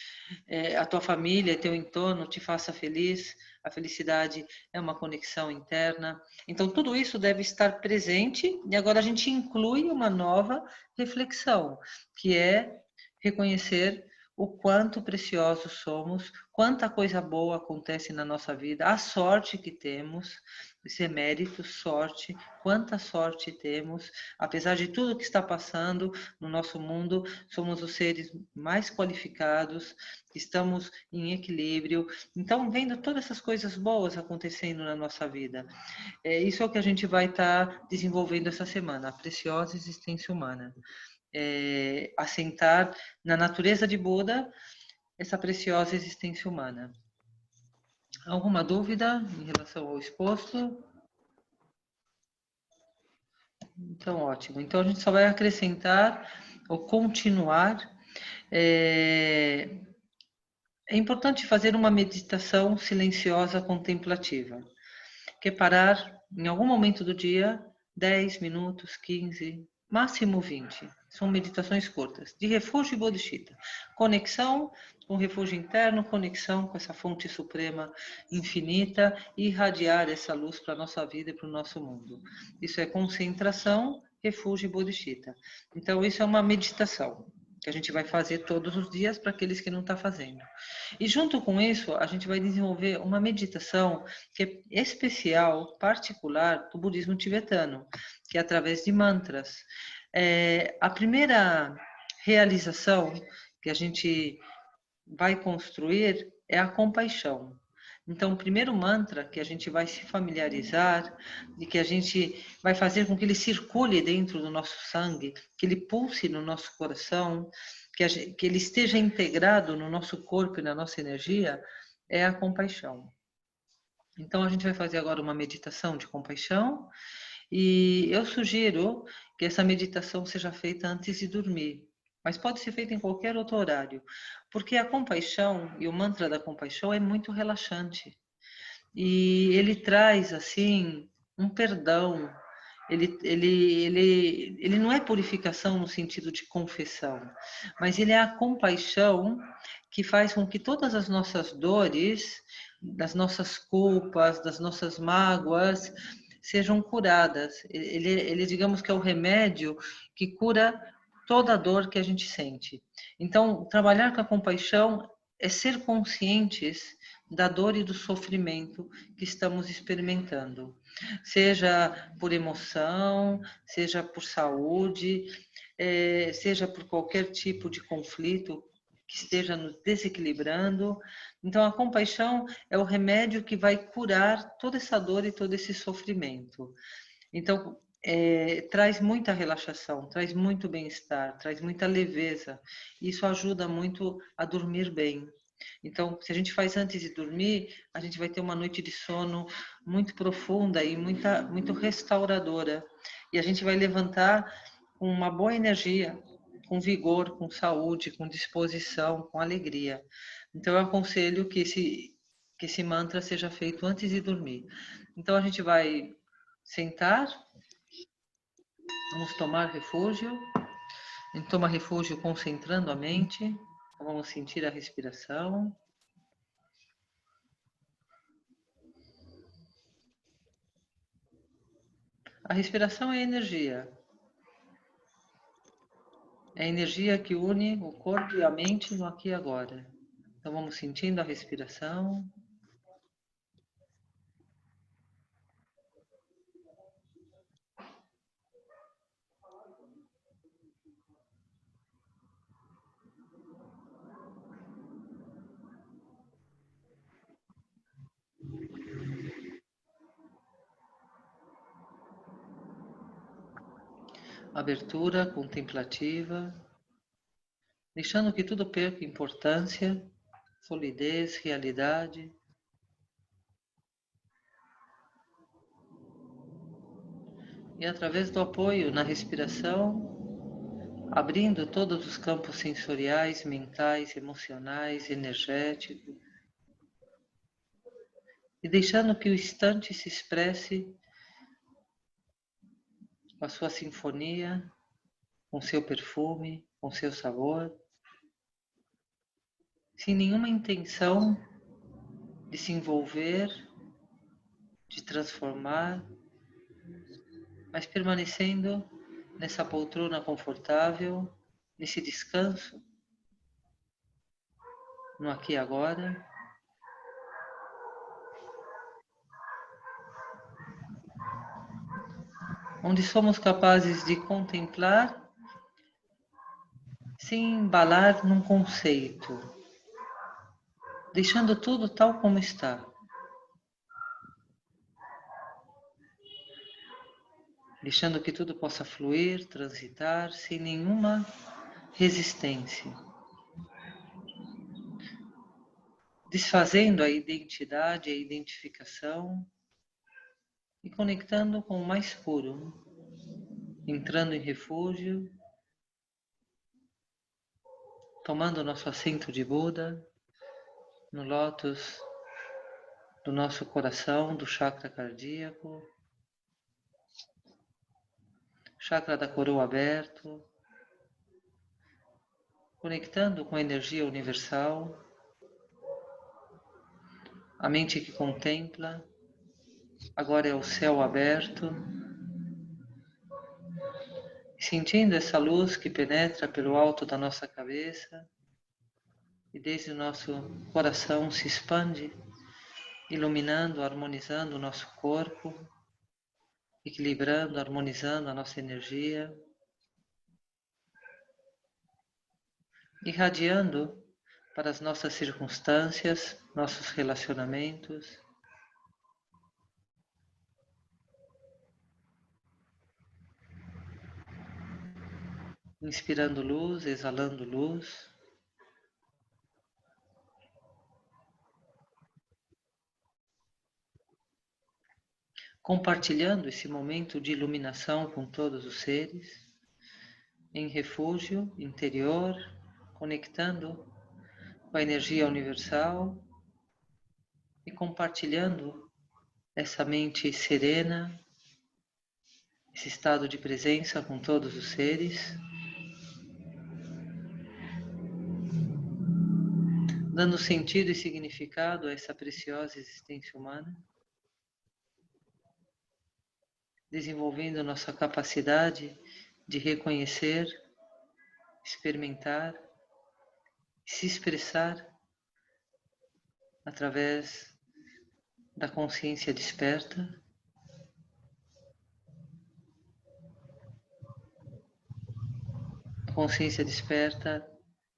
a tua família, teu entorno te faça feliz. A felicidade é uma conexão interna. Então, tudo isso deve estar presente e agora a gente inclui uma nova reflexão, que é reconhecer o quanto preciosos somos, quanta coisa boa acontece na nossa vida, a sorte que temos, esse é mérito, sorte, quanta sorte temos, apesar de tudo que está passando no nosso mundo, somos os seres mais qualificados, estamos em equilíbrio. Então, vendo todas essas coisas boas acontecendo na nossa vida, isso é o que a gente vai estar desenvolvendo essa semana, a preciosa existência humana. Assentar na natureza de Buda essa preciosa existência humana. Alguma dúvida em relação ao exposto? Então, ótimo. Então, a gente só vai acrescentar ou continuar. É importante fazer uma meditação silenciosa contemplativa, que é parar em algum momento do dia, 10 minutos, 15, máximo 20. São meditações curtas, de refúgio e bodhicitta. Conexão com o refúgio interno, conexão com essa fonte suprema infinita e irradiar essa luz para a nossa vida e para o nosso mundo. Isso é concentração, refúgio e bodhicitta. Então, isso é uma meditação que a gente vai fazer todos os dias para aqueles que não estão fazendo. E junto com isso, a gente vai desenvolver uma meditação que é especial, particular do budismo tibetano, que é através de mantras. A primeira realização que a gente vai construir é a compaixão. Então, o primeiro mantra que a gente vai se familiarizar e que a gente vai fazer com que ele circule dentro do nosso sangue, que ele pulse no nosso coração, que ele esteja integrado no nosso corpo e na nossa energia, é a compaixão. Então, a gente vai fazer agora uma meditação de compaixão e eu sugiro que essa meditação seja feita antes de dormir, mas pode ser feita em qualquer outro horário, porque a compaixão e o mantra da compaixão é muito relaxante e ele traz assim um perdão. Ele não é purificação no sentido de confissão, mas ele é a compaixão que faz com que todas as nossas dores, das nossas culpas, das nossas mágoas, sejam curadas. Ele, digamos que é o remédio que cura toda a dor que a gente sente. Então, trabalhar com a compaixão é ser conscientes da dor e do sofrimento que estamos experimentando, seja por emoção, seja por saúde, seja por qualquer tipo de conflito que esteja nos desequilibrando. Então, a compaixão é o remédio que vai curar toda essa dor e todo esse sofrimento. Então, traz muita relaxação, traz muito bem-estar, traz muita leveza. Isso ajuda muito a dormir bem. Então, se a gente faz antes de dormir, a gente vai ter uma noite de sono muito profunda e muito restauradora. E a gente vai levantar com uma boa energia, com vigor, com saúde, com disposição, com alegria. Então, eu aconselho que esse mantra seja feito antes de dormir. Então, a gente vai sentar, vamos tomar refúgio. A gente toma refúgio concentrando a mente. Então, vamos sentir a respiração. A respiração é energia. É a energia que une o corpo e a mente no aqui e agora. Então vamos sentindo a respiração. Abertura contemplativa, deixando que tudo perca importância, solidez, realidade. E através do apoio na respiração, abrindo todos os campos sensoriais, mentais, emocionais, energéticos, e deixando que o instante se expresse com a sua sinfonia, com seu perfume, com seu sabor, sem nenhuma intenção de se envolver, de transformar, mas permanecendo nessa poltrona confortável, nesse descanso, no aqui e agora. Onde somos capazes de contemplar sem embalar num conceito, deixando tudo tal como está. Deixando que tudo possa fluir, transitar, sem nenhuma resistência. Desfazendo a identidade, a identificação e conectando com o mais puro, entrando em refúgio, tomando nosso assento de Buda, no lótus do nosso coração, do chakra cardíaco, chakra da coroa aberto, conectando com a energia universal, a mente que contempla, agora é o céu aberto, sentindo essa luz que penetra pelo alto da nossa cabeça e desde o nosso coração se expande, iluminando, harmonizando o nosso corpo, equilibrando, harmonizando a nossa energia, irradiando para as nossas circunstâncias, nossos relacionamentos. Inspirando luz, exalando luz. Compartilhando esse momento de iluminação com todos os seres, em refúgio interior, conectando com a energia universal e compartilhando essa mente serena, esse estado de presença com todos os seres, dando sentido e significado a essa preciosa existência humana, desenvolvendo nossa capacidade de reconhecer, experimentar, se expressar através da consciência desperta. A consciência desperta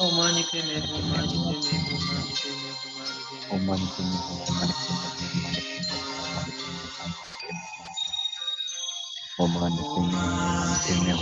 Om Mani Padme Hum Mani Padme Hum Mani Padme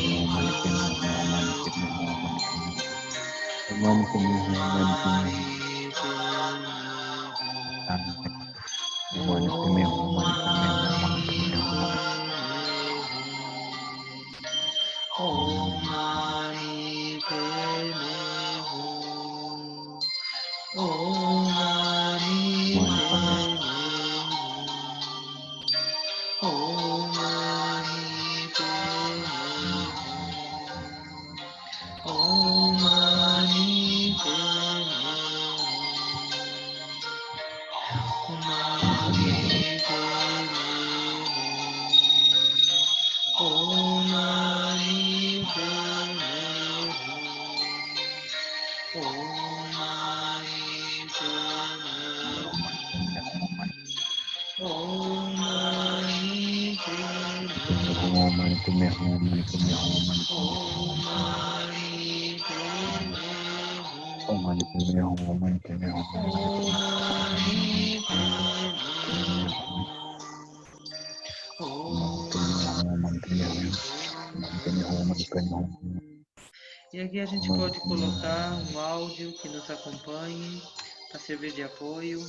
Hum Mani Padme E aqui a gente pode colocar um áudio que nos acompanhe para servir de apoio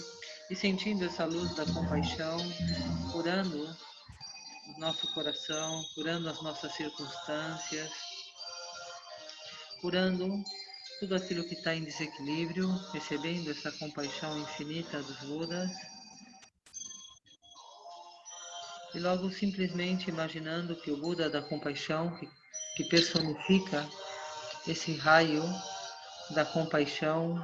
e sentindo essa luz da compaixão, curando o nosso coração, curando as nossas circunstâncias, curando tudo aquilo que está em desequilíbrio, recebendo essa compaixão infinita dos Budas e logo simplesmente imaginando que o Buda da compaixão, que personifica esse raio da compaixão,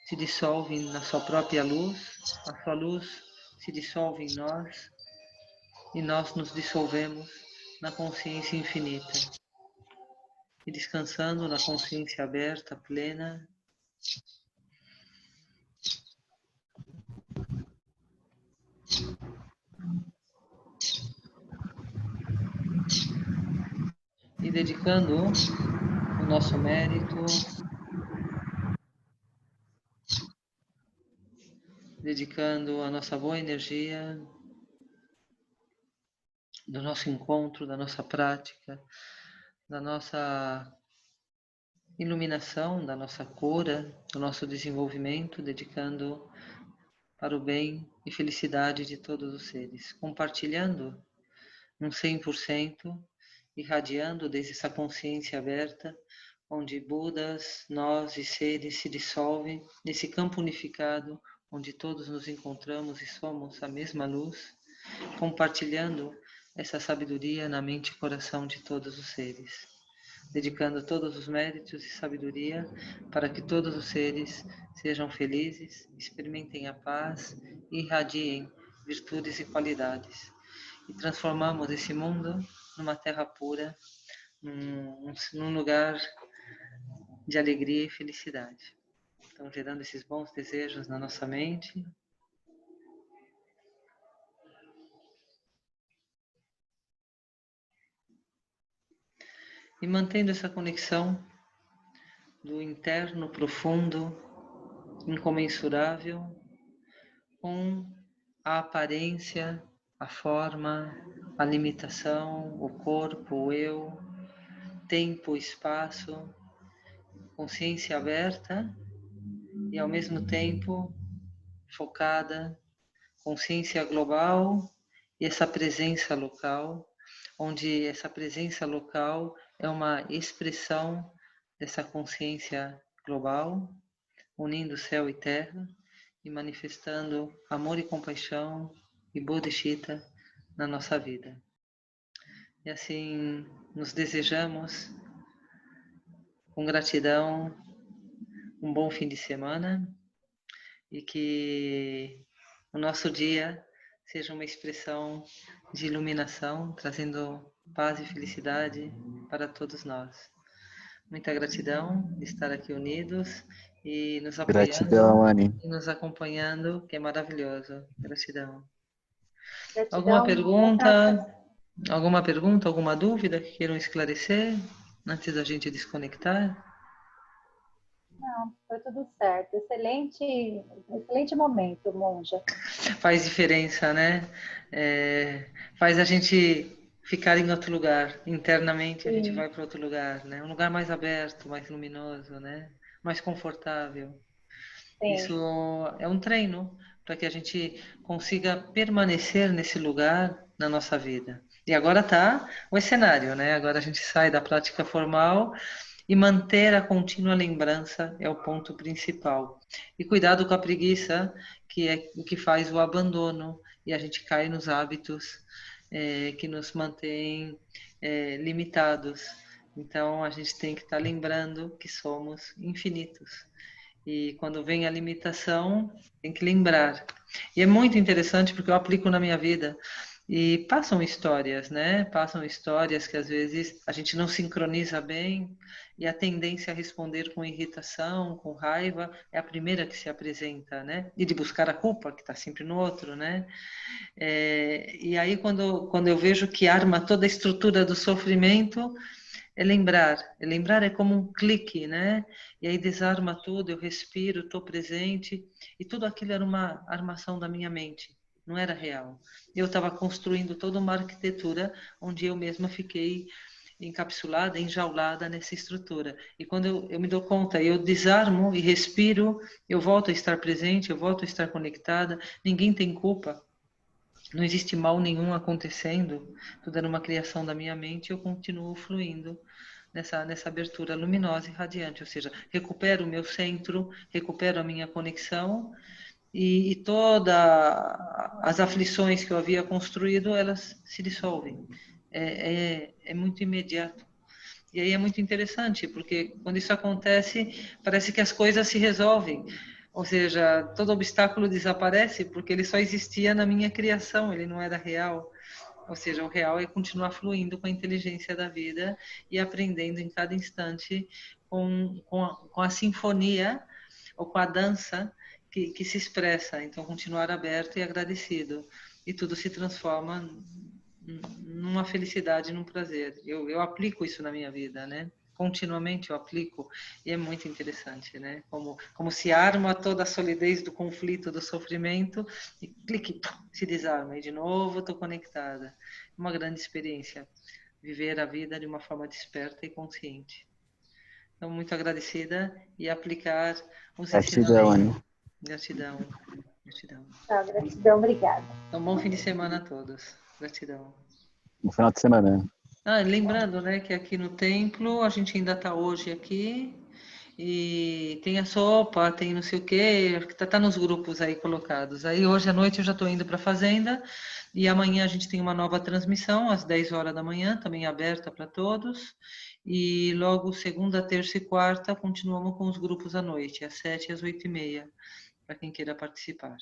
se dissolve na sua própria luz, a sua luz se dissolve em nós e nós nos dissolvemos na consciência infinita. E descansando na consciência aberta, plena, e dedicando o nosso mérito, dedicando a nossa boa energia do nosso encontro, da nossa prática, da nossa iluminação, da nossa cura, do nosso desenvolvimento, dedicando para o bem e felicidade de todos os seres, compartilhando um 100%, irradiando desde essa consciência aberta, onde Budas, nós e seres se dissolvem nesse campo unificado, onde todos nos encontramos e somos a mesma luz, compartilhando essa sabedoria na mente e coração de todos os seres, dedicando todos os méritos e sabedoria para que todos os seres sejam felizes, experimentem a paz e irradiem virtudes e qualidades. E transformamos esse mundo numa terra pura, num lugar de alegria e felicidade. Então, gerando esses bons desejos na nossa mente. E mantendo essa conexão do interno profundo, incomensurável, com a aparência, a forma, a limitação, o corpo, o eu, tempo, espaço, consciência aberta e ao mesmo tempo focada, consciência global e essa presença local, onde essa presença local é uma expressão dessa consciência global, unindo céu e terra e manifestando amor e compaixão e bodhicitta na nossa vida. E assim nos desejamos com gratidão um bom fim de semana e que o nosso dia seja uma expressão de iluminação, trazendo paz e felicidade para todos nós. Muita gratidão de estar aqui unidos e nos apoiando. Gratidão, Anny. E nos acompanhando, que é maravilhoso. Gratidão. Gratidão. Alguma pergunta, alguma dúvida que queiram esclarecer antes da gente desconectar? Não, foi tudo certo. Excelente momento, monja. Faz diferença, né? Faz a gente ficar em outro lugar. Internamente. Sim. A gente vai para outro lugar, né? Um lugar mais aberto, mais luminoso, né? Mais confortável. Sim. Isso é um treino para que a gente consiga permanecer nesse lugar na nossa vida. E agora está o cenário, né? Agora a gente sai da prática formal e manter a contínua lembrança é o ponto principal. E cuidado com a preguiça, que é o que faz o abandono, e a gente cai nos hábitos que nos mantêm limitados. Então a gente tem que estar lembrando que somos infinitos. E quando vem a limitação, tem que lembrar. E é muito interessante porque eu aplico na minha vida. E passam histórias, né? Passam histórias que às vezes a gente não sincroniza bem e a tendência a responder com irritação, com raiva, é a primeira que se apresenta, né? E de buscar a culpa, que está sempre no outro, né? E aí quando eu vejo que arma toda a estrutura do sofrimento, é lembrar. É lembrar é como um clique, né? E aí desarma tudo, eu respiro, estou presente, e tudo aquilo era uma armação da minha mente, não era real. Eu estava construindo toda uma arquitetura onde eu mesma fiquei encapsulada, enjaulada nessa estrutura. E quando eu me dou conta, eu desarmo e respiro, eu volto a estar presente, eu volto a estar conectada, ninguém tem culpa. Não existe mal nenhum acontecendo, tudo era uma criação da minha mente e eu continuo fluindo nessa abertura luminosa e radiante, ou seja, recupero o meu centro, recupero a minha conexão e todas as aflições que eu havia construído, elas se dissolvem. É muito imediato. E aí é muito interessante, porque quando isso acontece, parece que as coisas se resolvem. Ou seja, todo obstáculo desaparece porque ele só existia na minha criação, ele não era real. Ou seja, o real é continuar fluindo com a inteligência da vida e aprendendo em cada instante com a sinfonia ou com a dança que se expressa. Então, continuar aberto e agradecido. E tudo se transforma numa felicidade, num prazer. Eu aplico isso na minha vida, né? Continuamente eu aplico e é muito interessante, né? Como se arma toda a solidez do conflito, do sofrimento e clique, se desarma e de novo estou conectada. Uma grande experiência, viver a vida de uma forma desperta e consciente. Então, muito agradecida e aplicar os Gratidão, ensinamentos. Anny. Gratidão, gratidão. Tá, gratidão, obrigada. Então, bom fim de semana a todos. Gratidão. No final de semana. Lembrando, né, que aqui no templo a gente ainda está hoje aqui e tem a sopa, tem não sei o quê, tá nos grupos aí colocados. Aí hoje à noite eu já estou indo para a fazenda e amanhã a gente tem uma nova transmissão às 10 horas da manhã, também aberta para todos. E logo segunda, terça e quarta continuamos com os grupos à noite, às 7 e às 8h30, para quem queira participar.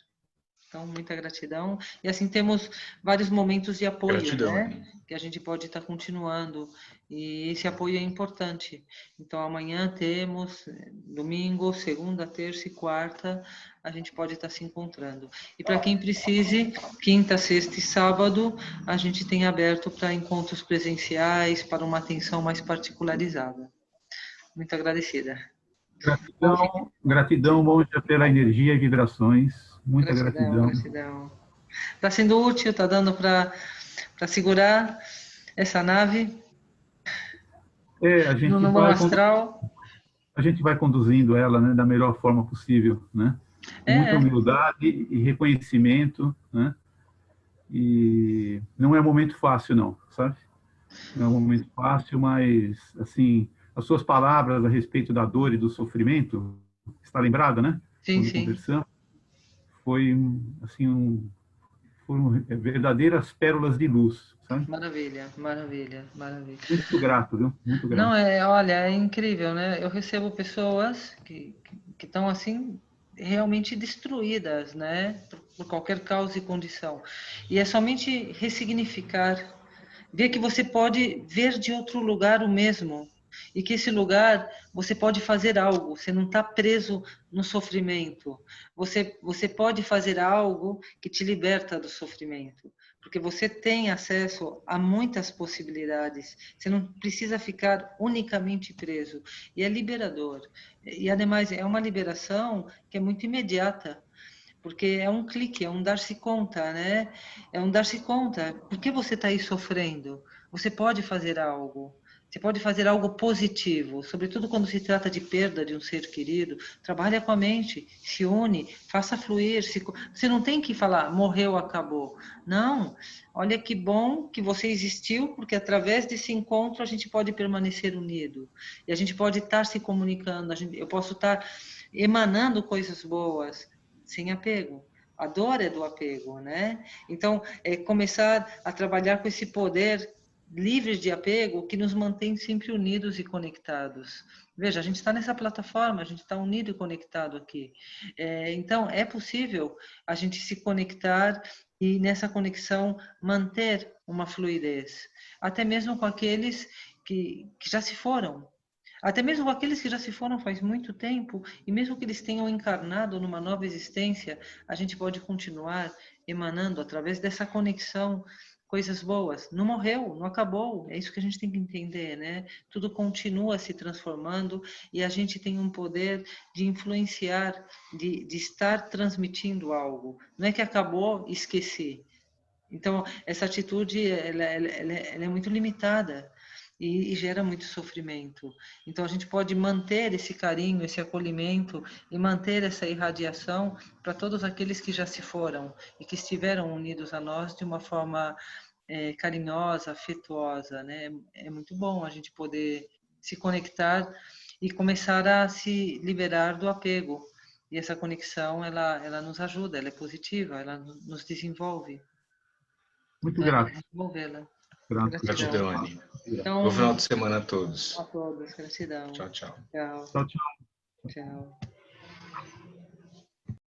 Então, muita gratidão. E assim temos vários momentos de apoio, Gratidão, né? Anny. Que a gente pode estar continuando. E esse apoio é importante. Então, amanhã temos, domingo, segunda, terça e quarta, a gente pode estar se encontrando. E para quem precise, quinta, sexta e sábado, a gente tem aberto para encontros presenciais, para uma atenção mais particularizada. Muito agradecida. Gratidão, gratidão, Monja, pela energia e vibrações. Muita Gratidão, gratidão. gratidão. Está sendo útil, está dando para segurar essa nave A gente no mundo astral. a gente vai conduzindo ela, né, da melhor forma possível, né? Com muita humildade e reconhecimento, né? E não é um momento fácil, não, sabe? Não é um momento fácil, mas, assim, as suas palavras a respeito da dor e do sofrimento, está lembrada, né? Sim, Quando sim. conversamos, foi, assim, foram verdadeiras pérolas de luz, sabe? Maravilha, maravilha, maravilha. Muito grato, viu? Muito grato. Não, olha, é incrível, né? Eu recebo pessoas que estão assim realmente destruídas, né? Por qualquer causa e condição. E é somente ressignificar, ver que você pode ver de outro lugar o mesmo. E que esse lugar você pode fazer algo, você não está preso no sofrimento. Você pode fazer algo que te liberta do sofrimento. Porque você tem acesso a muitas possibilidades. Você não precisa ficar unicamente preso. E é liberador. E, ademais, é uma liberação que é muito imediata. Porque é um clique, é um dar-se conta, né? É um dar-se conta. Por que você está aí sofrendo? Você pode fazer algo. Você pode fazer algo positivo, sobretudo quando se trata de perda de um ser querido. Trabalha com a mente, se une, faça fluir. Você não tem que falar, morreu, acabou. Não. Olha que bom que você existiu, porque através desse encontro a gente pode permanecer unido. E a gente pode estar se comunicando, eu posso estar emanando coisas boas, sem apego. A dor é do apego, né? Então, é começar a trabalhar com esse poder livres de apego que nos mantém sempre unidos e conectados. Veja, a gente está nessa plataforma, a gente está unido e conectado aqui. Então, é possível a gente se conectar e nessa conexão manter uma fluidez, até mesmo com aqueles que já se foram. Até mesmo aqueles que já se foram faz muito tempo, e mesmo que eles tenham encarnado numa nova existência, a gente pode continuar emanando através dessa conexão coisas boas. Não morreu, não acabou. É isso que a gente tem que entender, né? Tudo continua se transformando e a gente tem um poder de influenciar, de estar transmitindo algo. Não é que acabou e esqueci. Então, essa atitude ela é muito limitada. E gera muito sofrimento. Então, a gente pode manter esse carinho, esse acolhimento e manter essa irradiação para todos aqueles que já se foram e que estiveram unidos a nós de uma forma carinhosa, afetuosa, né? É muito bom a gente poder se conectar e começar a se liberar do apego. E essa conexão, ela nos ajuda, ela é positiva, ela nos desenvolve. Muito grato. Desenvolvê-la. Gratidão, Anny. Então, bom final de semana a todos. A todos, gratidão. Tchau, tchau. Tchau. Tchau, tchau. Tchau.